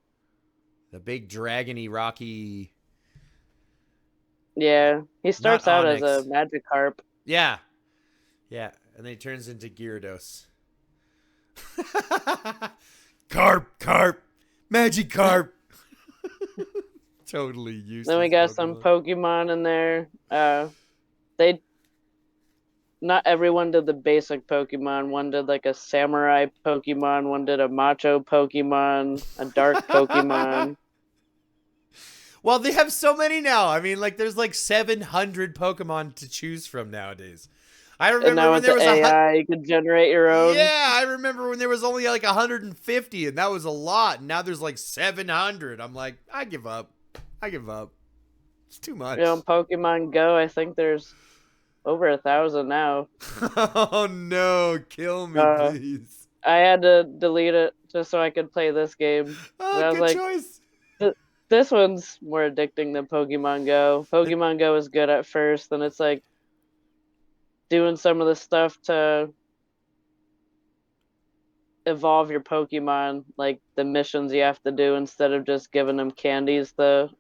The big dragony rocky. Yeah, he starts out as a Magikarp. Yeah. Yeah, and then he turns into Gyarados. Carp, Magikarp. Totally useless. Then we got some Pokemon in there. Not everyone did the basic Pokemon. One did like a samurai Pokemon. One did a macho Pokemon. A dark Pokemon. Well, they have so many now. I mean, like, there's like 700 Pokemon to choose from nowadays. I remember and now when there was AI, you could generate your own. Yeah, I remember when there was only like 150, and that was a lot. And now there's like 700. I'm like, I give up. It's too much. On Pokemon Go, I think there's over 1,000 now. Oh no, kill me, please. I had to delete it just so I could play this game. Oh, good choice. This one's more addicting than Pokemon Go. Pokemon Go is good at first, then it's like doing some of the stuff to evolve your Pokemon, like the missions you have to do instead of just giving them candies. I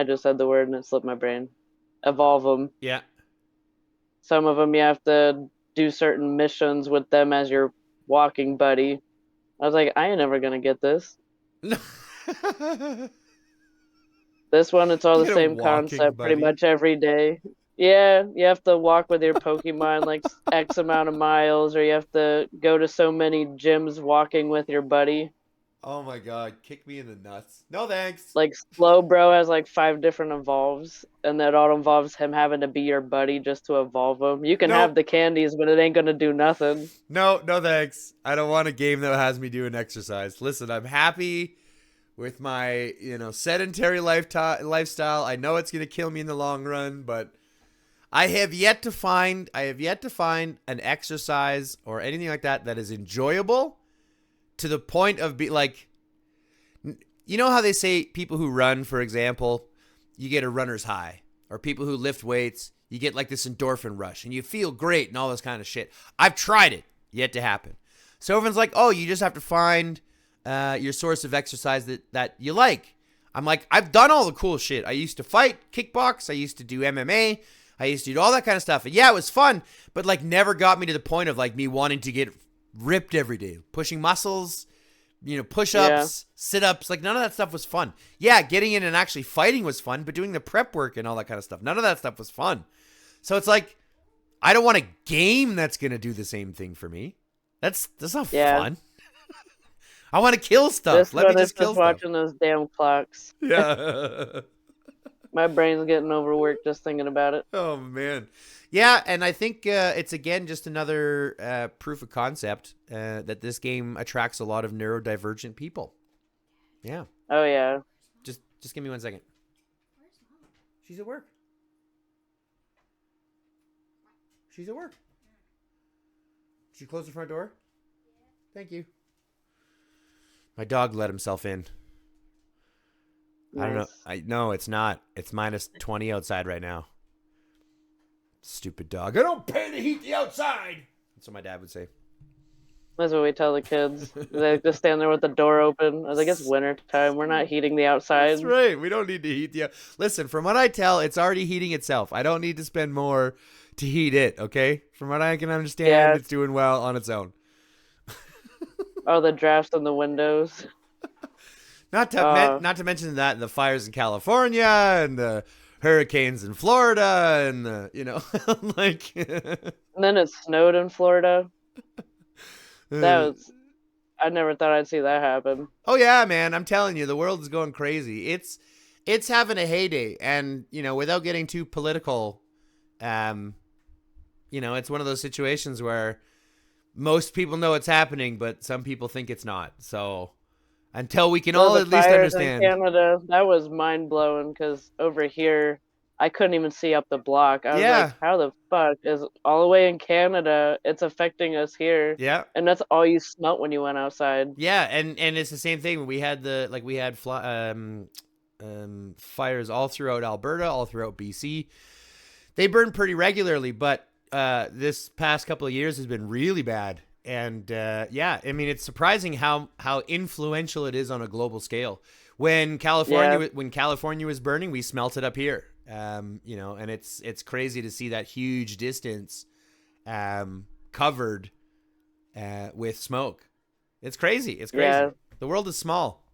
just said the word and it slipped my brain. Evolve them. Yeah. Some of them you have to do certain missions with them as your walking buddy. I was like, I ain't never gonna get this. This one, it's all the same concept pretty much every day. Yeah, you have to walk with your Pokemon like X amount of miles, or you have to go to so many gyms walking with your buddy. Oh my god, kick me in the nuts. No thanks. Like, Slowbro has like 5 different evolves, and that all involves him having to be your buddy just to evolve him. You can have the candies, but it ain't gonna do nothing. No thanks. I don't want a game that has me doing exercise. Listen, I'm happy with my, sedentary lifestyle. I know it's gonna kill me in the long run, but I have yet to find an exercise or anything like that is enjoyable to the point of how they say people who run, for example, you get a runner's high, or people who lift weights, you get like this endorphin rush and you feel great and all this kind of shit. I've tried it, yet to happen. So everyone's like, oh, you just have to find your source of exercise that you like. I'm like, I've done all the cool shit. I used to fight, kickbox. I used to do MMA. I used to do all that kind of stuff. And yeah, it was fun, but like never got me to the point of like me wanting to get ripped every day, pushing muscles, Yeah. push-ups, sit-ups, like none of that stuff was fun. Yeah, getting in and actually fighting was fun, but doing the prep work and all that kind of stuff, none of that stuff was fun. So it's like, I don't want a game that's going to do the same thing for me. That's not Yeah. fun. I want to kill stuff. This Let me one is just kill just stuff. watching those damn clocks. Yeah. My brain's getting overworked just thinking about it. Oh man. Yeah, and I think it's again just another proof of concept that this game attracts a lot of neurodivergent people. Yeah. Oh yeah. Just give me 1 second. She's at work. She's at work. Did you close the front door? Thank you. My dog let himself in. Nice. I don't know. No, it's not. It's -20 outside right now. Stupid dog. I don't pay to heat the outside. That's what my dad would say. That's what we tell the kids. They just stand there with the door open. I was like, it's winter time. We're not heating the outside. That's right. We don't need to heat the. Listen, from what I tell, it's already heating itself. I don't need to spend more to heat it. Okay, from what I can understand, it's doing well on its own. Oh, the drafts on the windows. Not to mention that the fires in California and the hurricanes in Florida and the, like. And then it snowed in Florida. I never thought I'd see that happen. Oh yeah, man! I'm telling you, the world is going crazy. It's having a heyday, and without getting too political, it's one of those situations where most people know it's happening, but some people think it's not. So until we can all at least understand. In Canada, that was mind blowing because over here, I couldn't even see up the block. I was like, how the fuck is all the way in Canada? It's affecting us here. Yeah. And that's all you smelt when you went outside. Yeah, and it's the same thing. We had fires all throughout Alberta, all throughout BC. They burn pretty regularly, but this past couple of years has been really bad. And I mean, it's surprising how influential it is on a global scale. When California was burning, we smelt it up here. And it's crazy to see that huge distance covered with smoke. It's crazy. It's crazy. Yeah. The world is small.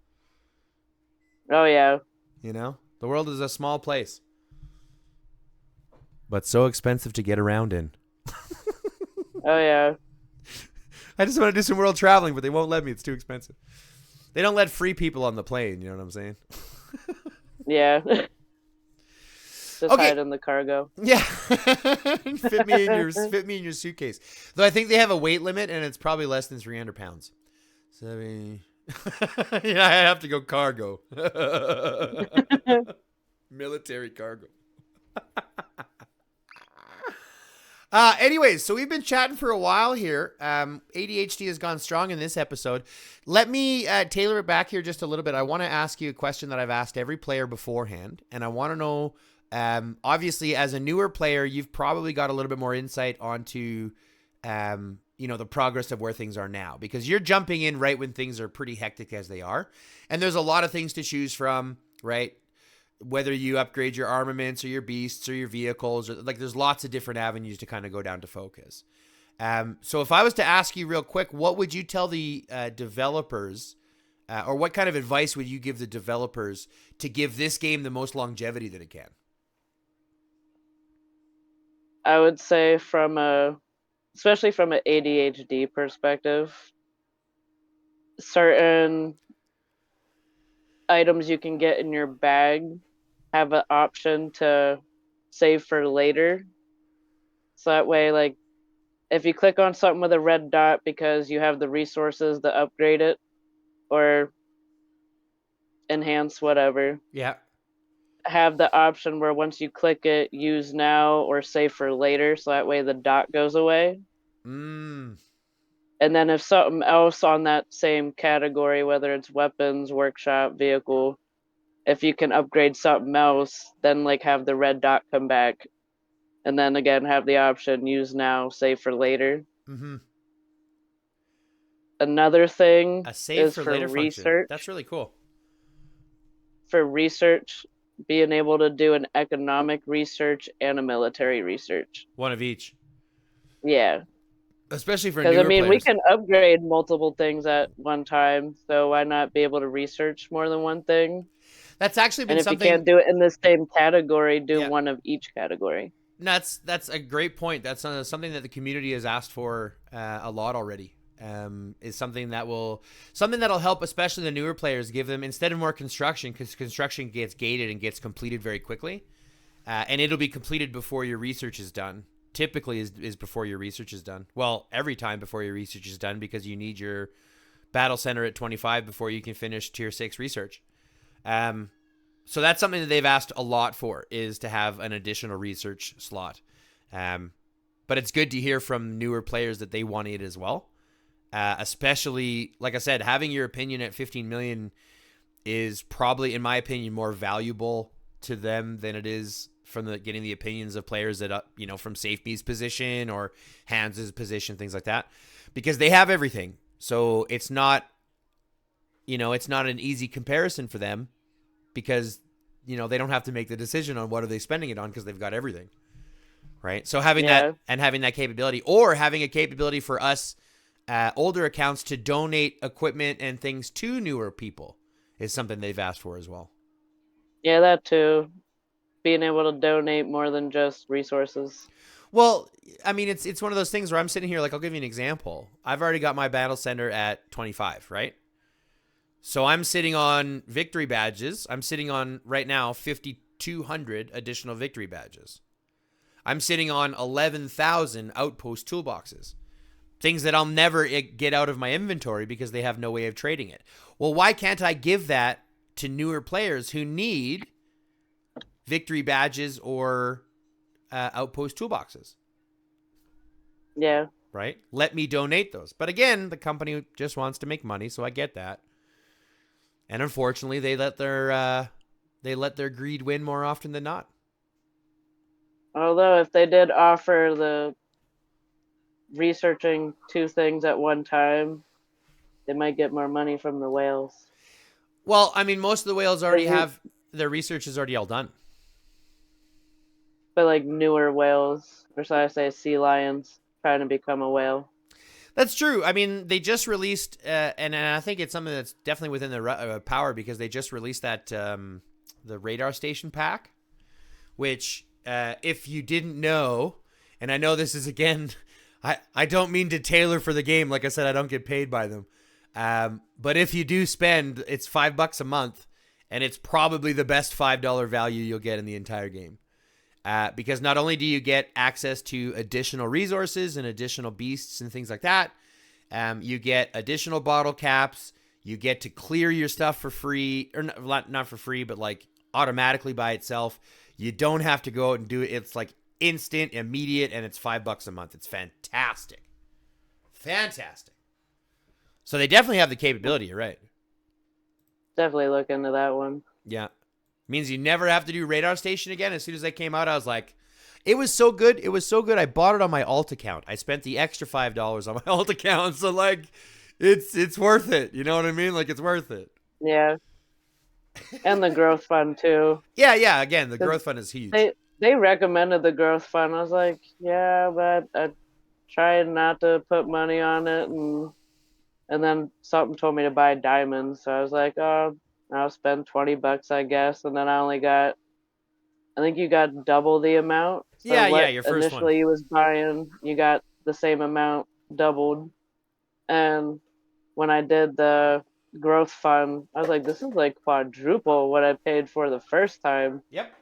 Oh yeah. The world is a small place, but so expensive to get around in. Oh yeah. I just want to do some world traveling, but they won't let me. It's too expensive. They don't let free people on the plane. You know what I'm saying? Yeah. Just hide in the cargo. Yeah. fit me in your suitcase. Though I think they have a weight limit, and it's probably less than 300 pounds. So I mean, I have to go cargo. Military cargo. Anyways, so we've been chatting for a while here. ADHD has gone strong in this episode. Let me tailor it back here just a little bit. I want to ask you a question that I've asked every player beforehand, and I want to know, obviously, as a newer player, you've probably got a little bit more insight onto, the progress of where things are now, because you're jumping in right when things are pretty hectic as they are, and there's a lot of things to choose from, right? Whether you upgrade your armaments or your beasts or your vehicles, or like there's lots of different avenues to kind of go down to focus. So if I was to ask you real quick, what would you tell the developers, or what kind of advice would you give the developers to give this game the most longevity that it can? I would say especially from an ADHD perspective, certain items you can get in your bag have an option to save for later. So that way, like, if you click on something with a red dot because you have the resources to upgrade it or enhance whatever. Yeah. Have the option where once you click it, use now or save for later. So that way the dot goes away. And then if something else on that same category, whether it's weapons, workshop, vehicle, if you can upgrade something else, then like have the red dot come back. And then again, have the option use now, save for later. Mm-hmm. Another thing a save is for for later research. Function. That's really cool. For research, being able to do an economic research and a military research. One of each. Yeah. especially for Because I newer mean, we players. can upgrade multiple things at one time, so why not be able to research more than one thing? That's actually And been if you something. can't do it in the same category, do Yeah, one of each category. that's a great point. That's something that the community has asked for a lot already. Is something that'll help, especially the newer players. Give them, instead of more construction, because construction gets gated and gets completed very quickly, and it'll be completed before your research is done. Typically, is before your research is done. Well, every time before your research is done, because you need your battle center at 25 before you can finish tier 6 research. Um, so that's something that they've asked a lot for, is to have an additional research slot. Um, but it's good to hear from newer players that they want it as well. Especially, like I said, having your opinion at 15 million is probably, in my opinion, more valuable to them than it is from getting the opinions of players that, from SafeBee's position or Hans's position, things like that, because they have everything. So it's not, it's not an easy comparison for them, because, they don't have to make the decision on what are they spending it on, because they've got everything. Right. So having Yeah. that capability, or having a capability for us older accounts to donate equipment and things to newer people, is something they've asked for as well. Yeah, that too. Being able to donate more than just resources. Well, I mean, it's one of those things where I'm sitting here, like, I'll give you an example. I've already got my battle center at 25, right? So I'm sitting on victory badges. I'm sitting on, right now, 5,200 additional victory badges. I'm sitting on 11,000 outpost toolboxes. Things that I'll never get out of my inventory because they have no way of trading it. Well, why can't I give that to newer players who need victory badges or outpost toolboxes? Yeah. Right? Let me donate those. But again, the company just wants to make money, so I get that. And unfortunately, they let their greed win more often than not. Although if they did offer the researching two things at one time, they might get more money from the whales. Well, I mean, most of the whales already But have their research is already all done. like newer whales, or should I say sea lions, trying to become a whale. That's true. I mean, they just released, and I think it's something that's definitely within their power, because they just released that the radar station pack, which, if you didn't know, and I know this is, again, I don't mean to tailor for the game. Like I said, I don't get paid by them. But if you do spend, it's $5 a month, and it's probably the best $5 value you'll get in the entire game. Because not only do you get access to additional resources and additional beasts and things like that, you get additional bottle caps. You get to clear your stuff for free, or not for free, but like automatically by itself. You don't have to go out and do it. It's like instant, immediate, and it's $5 a month. It's fantastic. Fantastic. So they definitely have the capability. You're right. Definitely look into that one. Yeah. Means you never have to do radar station again. As soon as they came out, I was like, it was so good. It was so good. I bought it on my alt account. I spent the extra $5 on my alt account. So like, it's worth it. You know what I mean? Like, it's worth it. Yeah. And the growth fund too. Yeah. Again, the growth fund is huge. They recommended the growth fund. I was like, yeah, but I tried not to put money on it, and then something told me to buy diamonds. So I was like, oh, I'll spend $20, I guess. And then I think you got double the amount. So Yeah. what Your first one. initially you was buying, you got the same amount doubled. And when I did the growth fund, I was like, this is like quadruple what I paid for the first time. Yep.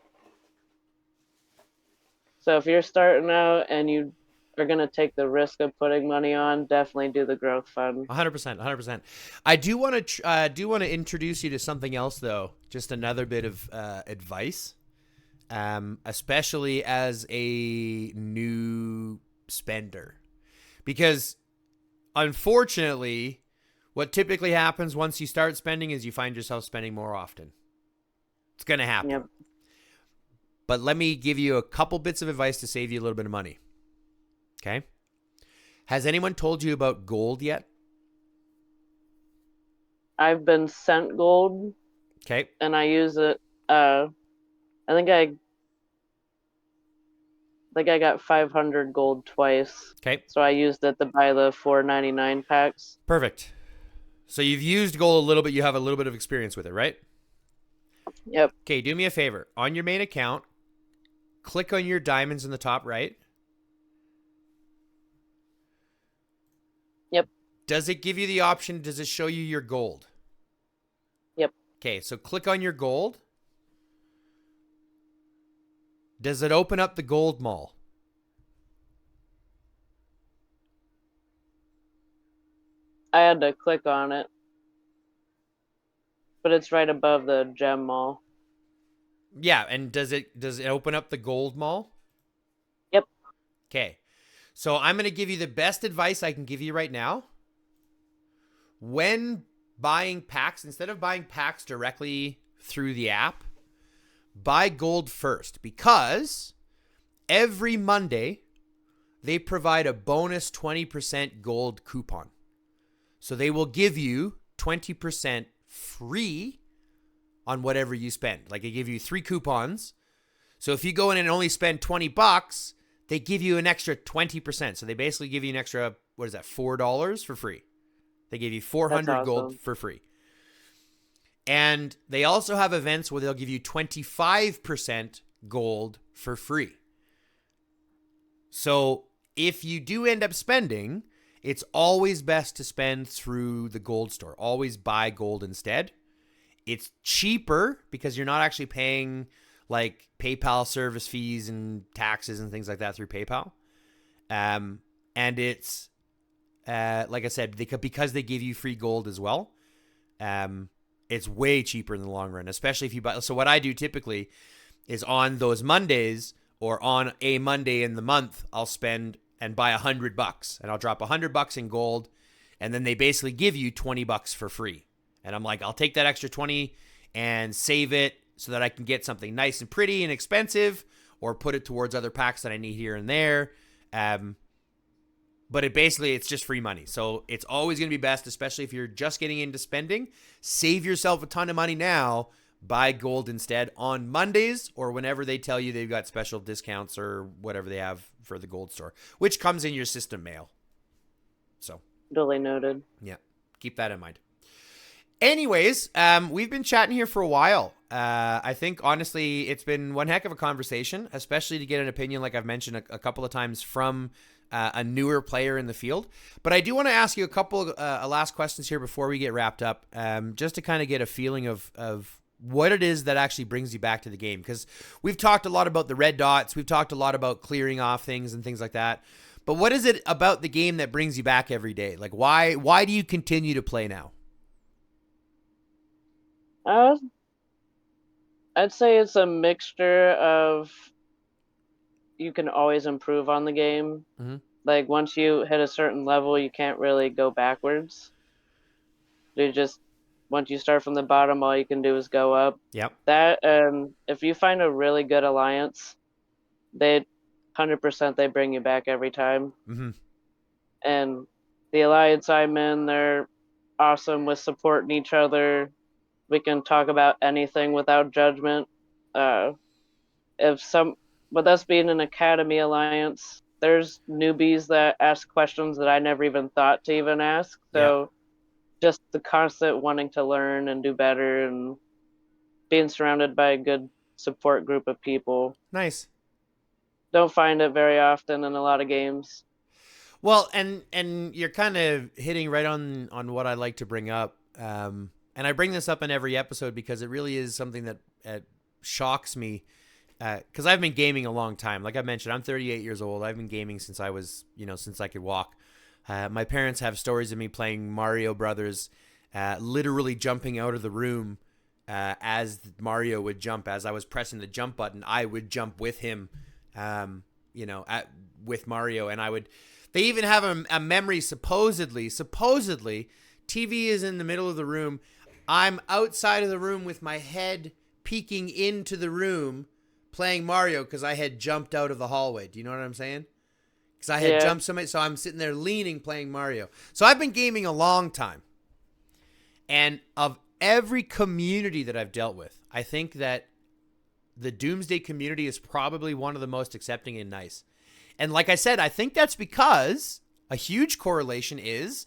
So if you're starting out and you are going to take the risk of putting money on, definitely do the growth fund. 100%. 100%. I do want to introduce you to something else, though. Just another bit of advice. Especially as a new spender, because unfortunately, what typically happens once you start spending is you find yourself spending more often. It's going to happen. Yep. But let me give you a couple bits of advice to save you a little bit of money. Okay? Has anyone told you about gold yet? I've been sent gold. Okay. And I use it. I think I Like I got 500 gold twice. Okay. So I used it to buy the 4.99 packs. Perfect. So you've used gold a little bit. You have a little bit of experience with it, right? Yep. Okay, do me a favor. On your main account, click on your diamonds in the top right. Yep. Does it give you the option? Does it show you your gold? Yep. Okay, so click on your gold. Does it open up the gold mall? I had to click on it. But it's right above the gem mall. Yeah, and does it open up the gold mall? Yep. Okay. So I'm going to give you the best advice I can give you right now. When buying packs, instead of buying packs directly through the app, buy gold first, because every Monday they provide a bonus 20% gold coupon. So they will give you 20% free on whatever you spend. Like they give you 3 coupons. So if you go in and only spend $20, they give you an extra 20%. So they basically give you an extra, what is that, $4 for free. They give you 400 That's gold awesome. for free. And they also have events where they'll give you 25% gold for free. So if you do end up spending, it's always best to spend through the gold store. Always buy gold instead. It's cheaper because you're not actually paying like PayPal service fees and taxes and things like that through PayPal. And it's, like I said, because they give you free gold as well. It's way cheaper in the long run, especially if you buy. So what I do typically is on those Mondays or on a Monday in the month, I'll spend and buy $100 and I'll drop $100 in gold. And then they basically give you $20 for free. And I'm like, I'll take that extra 20 and save it so that I can get something nice and pretty and expensive, or put it towards other packs that I need here and there. But it's just free money. So it's always going to be best, especially if you're just getting into spending, save yourself a ton of money now, buy gold instead on Mondays or whenever they tell you they've got special discounts or whatever they have for the gold store, which comes in your system mail. So Duly noted. yeah, keep that in mind. Anyways, we've been chatting here for a while. I think, honestly, it's been one heck of a conversation, especially to get an opinion, like I've mentioned a couple of times, from a newer player in the field. But I do want to ask you a couple of last questions here before we get wrapped up, just to kind of get a feeling of what it is that actually brings you back to the game. Because we've talked a lot about the red dots. We've talked a lot about clearing off things and things like that. But what is it about the game that brings you back every day? Like, why do you continue to play now? I'd say it's a mixture of, you can always improve on the game. Mm-hmm. Like once you hit a certain level, you can't really go backwards. Once you start from the bottom, all you can do is go up. Yep. That, and if you find a really good alliance, they 100% they bring you back every time. Mm-hmm. And the alliance I'm in, they're awesome with supporting each other. We can talk about anything without judgment. With us being an academy alliance, there's newbies that ask questions that I never even thought to even ask. So just the constant wanting to learn and do better, and being surrounded by a good support group of people. Nice. Don't find it very often in a lot of games. Well, and you're kind of hitting right on what I like to bring up. And I bring this up in every episode because it really is something that shocks me. Because I've been gaming a long time. Like I mentioned, I'm 38 years old. I've been gaming since I was, since I could walk. My parents have stories of me playing Mario Brothers, literally jumping out of the room as Mario would jump. As I was pressing the jump button, I would jump with him, with Mario. And they even have a memory, supposedly, TV is in the middle of the room. I'm outside of the room with my head peeking into the room playing Mario because I had jumped out of the hallway. Do you know what I'm saying? Because I had jumped so I'm sitting there leaning playing Mario. So I've been gaming a long time. And of every community that I've dealt with, I think that the Doomsday community is probably one of the most accepting and nice. And like I said, I think that's because a huge correlation is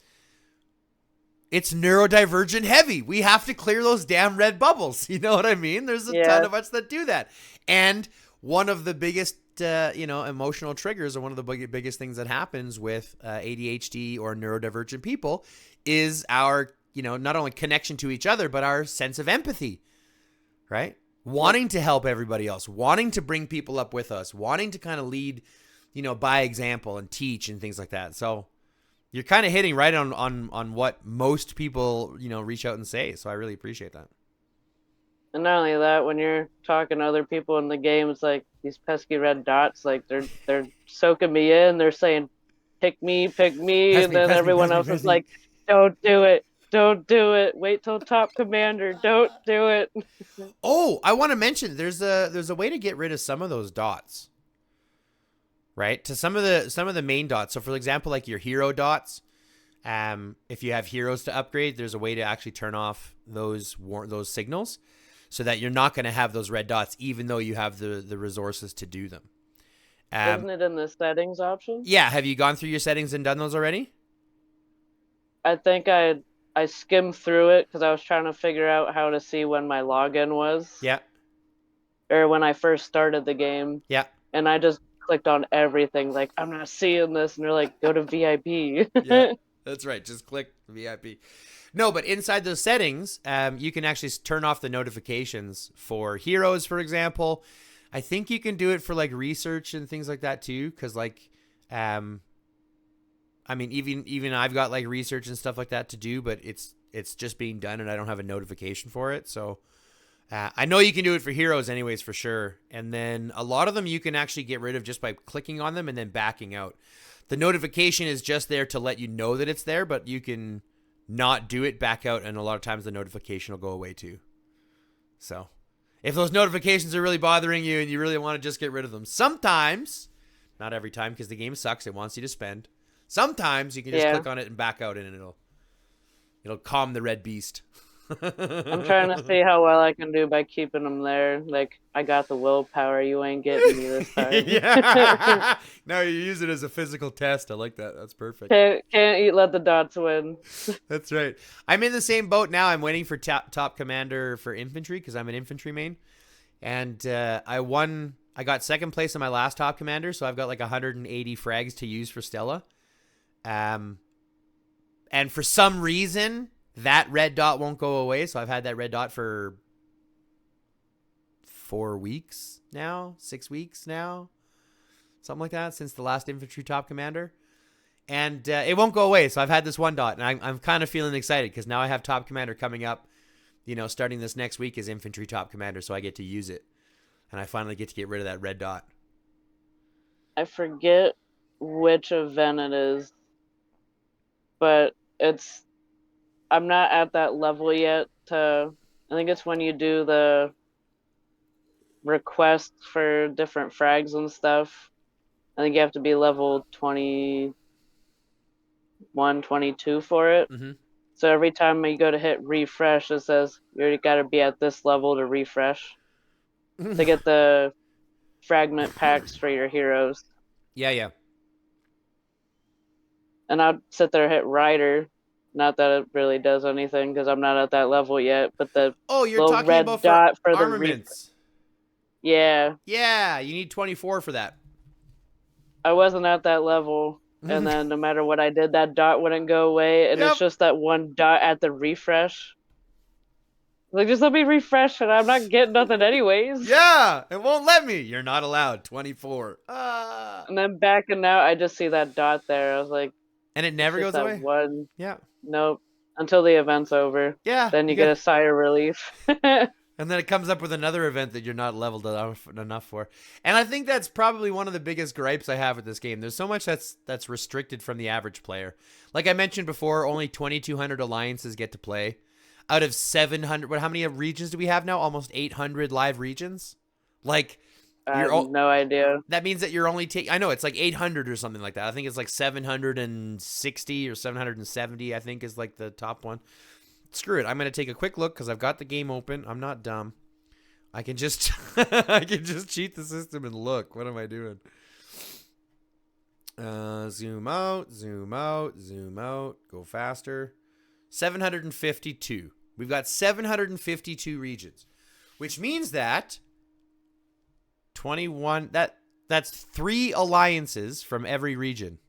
it's neurodivergent heavy. We have to clear those damn red bubbles. You know what I mean? There's a ton of us that do that. And one of the biggest, emotional triggers, or one of the biggest things that happens with ADHD or neurodivergent people is our, not only connection to each other, but our sense of empathy, right? Wanting to help everybody else, wanting to bring people up with us, wanting to kind of lead, by example and teach and things like that. So you're kind of hitting right on what most people, reach out and say. So I really appreciate that. And not only that, when you're talking to other people in the game, it's like these pesky red dots, like they're soaking me in. They're saying, pick me, and then everyone else is like, don't do it. Don't do it. Wait till top commander. Don't do it. Oh, I want to mention there's a way to get rid of some of those dots. Right? To some of the main dots. So for example, like your hero dots, if you have heroes to upgrade, there's a way to actually turn off those signals so that you're not going to have those red dots even though you have the resources to do them. Isn't it in the settings option? Yeah, have you gone through your settings and done those already? I think I skimmed through it because I was trying to figure out how to see when my login was. Yeah. Or when I first started the game. Yeah. And I just clicked on everything, like, I'm not seeing this, and they're like, go to VIP. Yeah, that's right. Just click VIP. No, but inside those settings, you can actually turn off the notifications for heroes, for example. I think you can do it for like research and things like that too, because like, even I've got like research and stuff like that to do, but it's just being done and I don't have a notification for it. So I know you can do it for heroes anyways, for sure. And then a lot of them you can actually get rid of just by clicking on them and then backing out. The notification is just there to let you know that it's there, but you can not do it, back out, and a lot of times the notification will go away too. So if those notifications are really bothering you and you really want to just get rid of them, sometimes, not every time because the game sucks, it wants you to spend. Sometimes you can just click on it and back out and it'll calm the red beast. I'm trying to see how well I can do by keeping them there. Like, I got the willpower. You ain't getting me this time. Yeah. No, you use it as a physical test. I like that. That's perfect. Can't let the dots win. That's right. I'm in the same boat now. I'm waiting for top commander for infantry because I'm an infantry main. And I got second place in my last top commander, so I've got like 180 frags to use for Stella. And for some reason, that red dot won't go away. So I've had that red dot for 4 weeks now, 6 weeks now, something like that, since the last infantry top commander. And it won't go away. So I've had this one dot, and I'm kind of feeling excited because now I have top commander coming up, starting this next week as infantry top commander. So I get to use it. And I finally get to get rid of that red dot. I forget which event it is, but I'm not at that level yet I think it's when you do the requests for different frags and stuff. I think you have to be level 21, 22 for it. Mm-hmm. So every time you go to hit refresh, it says you already got to be at this level to refresh to get the fragment packs for your heroes. Yeah. And I'd sit there and hit Rider. Not that it really does anything because I'm not at that level yet, but the you're little talking red about dot for armaments. Yeah, you need 24 for that. I wasn't at that level, and then no matter what I did, that dot wouldn't go away, and it's just that one dot at the refresh. Like, just let me refresh, and I'm not getting nothing anyways. Yeah, it won't let me. You're not allowed. 24. And then backing out, I just see that dot there. I was like, and it never goes away? One. Yeah. Nope. Until the event's over. Yeah. Then you get a sigh of relief. And then it comes up with another event that you're not leveled enough for. And I think that's probably one of the biggest gripes I have with this game. There's so much that's restricted from the average player. Like I mentioned before, only 2,200 alliances get to play. Out of 700, how many regions do we have now? Almost 800 live regions? Like, I have no idea. That means that you're only I know, it's like 800 or something like that. I think it's like 760 or 770, I think, is like the top one. Screw it. I'm going to take a quick look because I've got the game open. I'm not dumb. I can just I can just cheat the system and look. What am I doing? Zoom out, zoom out, zoom out. Go faster. 752. We've got 752 regions, which means that 21 that's 3 alliances from every region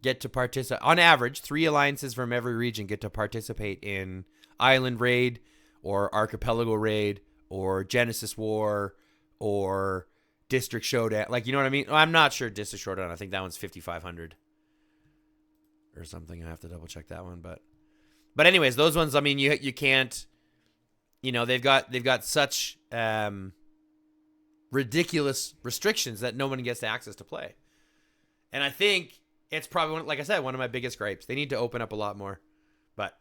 get to participate. On average, 3 alliances from every region get to participate in Island Raid or Archipelago Raid or Genesis War or District Showdown. Like, you know what I mean? I'm not sure District Showdown. I think that one's 5,500 or something. I have to double check that one, but anyways, those ones, I mean, you can't, you know, they've got such ridiculous restrictions that no one gets access to play. And I think it's probably, like I said, one of my biggest gripes. They need to open up a lot more, but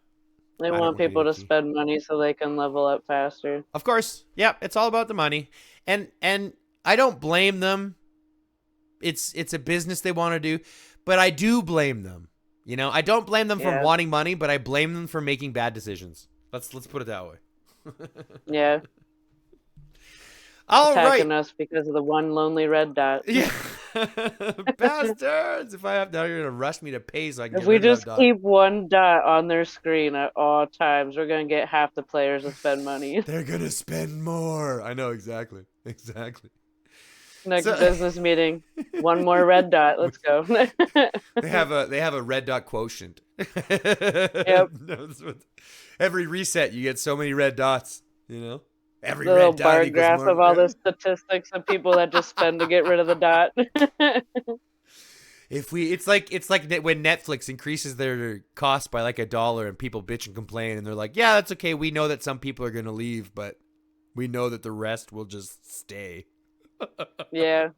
They want people to spend money so they can level up faster. Of course. Yeah, it's all about the money. And I don't blame them. It's a business they want to do, but I do blame them. You know, I don't blame them for wanting money, but I blame them for making bad decisions. Let's put it that way. Yeah. All Attacking right. us because of the one lonely red dot. Yeah. Bastards. If I have, now you're going to rush me to pay so I can If get we rid of just that dot. keep one dot on their screen at all times, we're going to get half the players to spend money. They're going to spend more. I know, exactly. Exactly. Next business meeting, one more red dot. Let's go. They have a red dot quotient. Yep. Every reset, you get so many red dots. You know, every The red little dot bar equals graph more. of all the statistics of people that just spend to get rid of the dot. It's like when Netflix increases their cost by like $1 and people bitch and complain and they're like, yeah, that's okay. We know that some people are gonna leave, but we know that the rest will just stay. Yeah.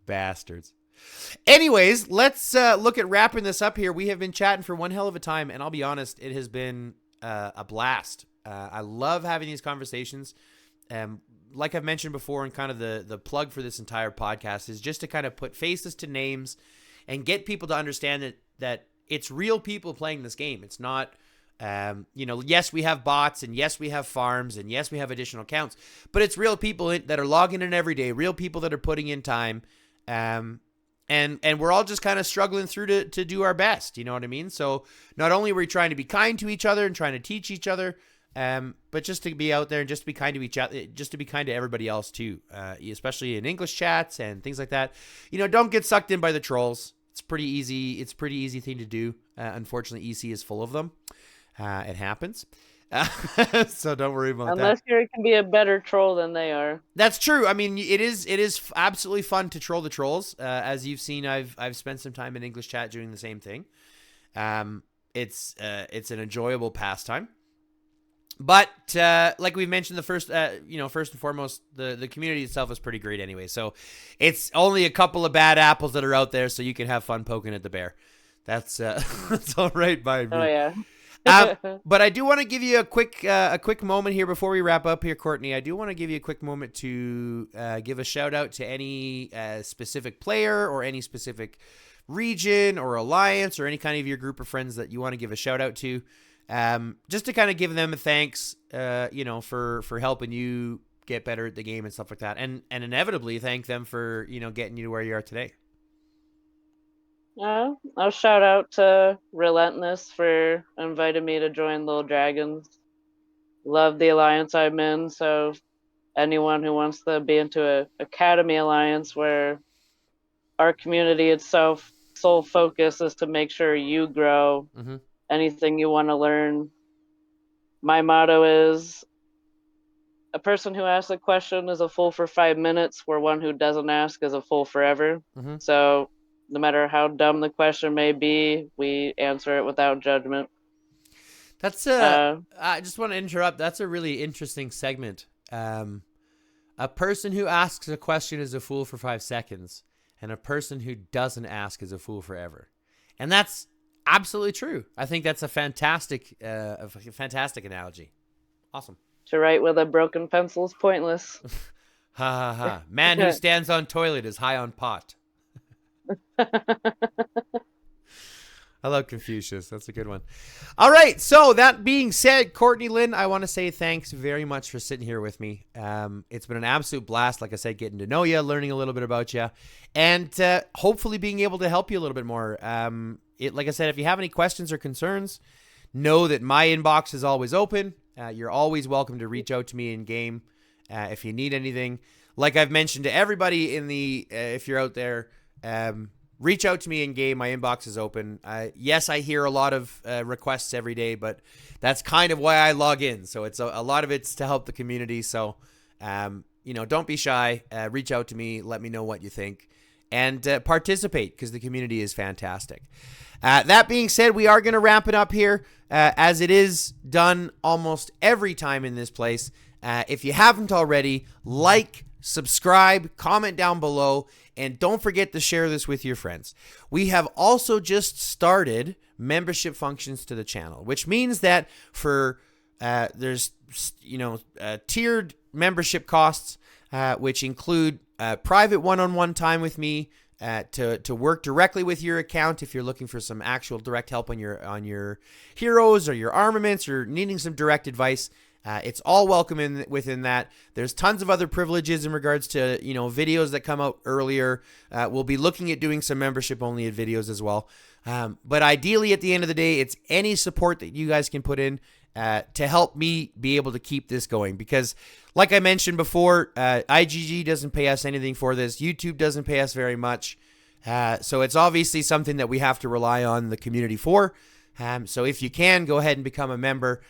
Bastards. Anyways, let's look at wrapping this up here. We have been chatting for one hell of a time, and I'll be honest, it has been a blast. I love having these conversations. Like I've mentioned before, and kind of the plug for this entire podcast is just to kind of put faces to names and get people to understand that it's real people playing this game. It's not, yes, we have bots, and yes, we have farms, and yes, we have additional accounts, but it's real people that are logging in every day, real people that are putting in time. And we're all just kind of struggling through to do our best. You know what I mean? So not only are we trying to be kind to each other and trying to teach each other, but just to be out there and just to be kind to each other, just to be kind to everybody else too, especially in English chats and things like that. You know, don't get sucked in by the trolls. It's pretty easy. It's a pretty easy thing to do. Unfortunately, EC is full of them. It happens. So don't worry about that. Unless you can be a better troll than they are. That's true. I mean, it is absolutely fun to troll the trolls. As you've seen, I've spent some time in English chat doing the same thing. It's an enjoyable pastime. But like we mentioned, first and foremost, the community itself is pretty great anyway. So it's only a couple of bad apples that are out there, so you can have fun poking at the bear. That's that's all right by me. Oh yeah. But I do want to give you a quick moment here before we wrap up here, Courtney. I do want to give you a quick moment to give a shout out to any specific player or any specific region or alliance or any kind of your group of friends that you want to give a shout out to, just to kind of give them a thanks, for helping you get better at the game and stuff like that, and inevitably thank them for getting you to where you are today. I'll shout out to Relentless for inviting me to join Little Dragons. Love the alliance I'm in, so anyone who wants to be into a academy alliance where our community itself sole focus is to make sure you grow, anything you want to learn. My motto is a person who asks a question is a fool for 5 minutes, where one who doesn't ask is a fool forever. So no matter how dumb the question may be, we answer it without judgment. That's I just want to interrupt. That's a really interesting segment. A person who asks a question is a fool for 5 seconds, and a person who doesn't ask is a fool forever. And that's absolutely true. I think that's a fantastic analogy. Awesome. To write with a broken pencil is pointless. Ha ha ha. Man who stands on toilet is high on pot. I love Confucius. That's a good one. All right. So that being said, Courtney Lynn, I want to say thanks very much for sitting here with me. It's been an absolute blast. Like I said, getting to know you, learning a little bit about you, and hopefully being able to help you a little bit more. Like I said, if you have any questions or concerns, know that my inbox is always open. You're always welcome to reach out to me in game if you need anything. Like I've mentioned to everybody in the, if you're out there, reach out to me in game. My inbox is open. Yes, I hear a lot of requests every day, but that's kind of why I log in. So it's a lot of it's to help the community. So, don't be shy. Reach out to me. Let me know what you think, and participate, because the community is fantastic. That being said, we are going to wrap it up here, as it is done almost every time in this place. If you haven't already, like, subscribe, comment down below, and don't forget to share this with your friends. We have also just started membership functions to the channel, which means that for there's tiered membership costs, which include private one-on-one time with me, to work directly with your account if you're looking for some actual direct help on your heroes or your armaments, or needing some direct advice. It's all welcome within that. There's tons of other privileges in regards to, videos that come out earlier. We'll be looking at doing some membership only videos as well. But ideally, at the end of the day, it's any support that you guys can put in to help me be able to keep this going. Because like I mentioned before, IGG doesn't pay us anything for this. YouTube doesn't pay us very much. So it's obviously something that we have to rely on the community for. So if you can, go ahead and become a member.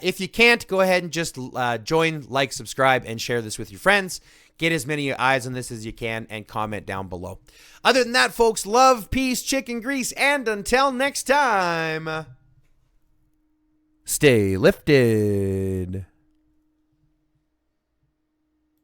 If you can't, go ahead and just join, like, subscribe, and share this with your friends. Get as many eyes on this as you can, and comment down below. Other than that, folks, love, peace, chicken grease, and until next time, stay lifted.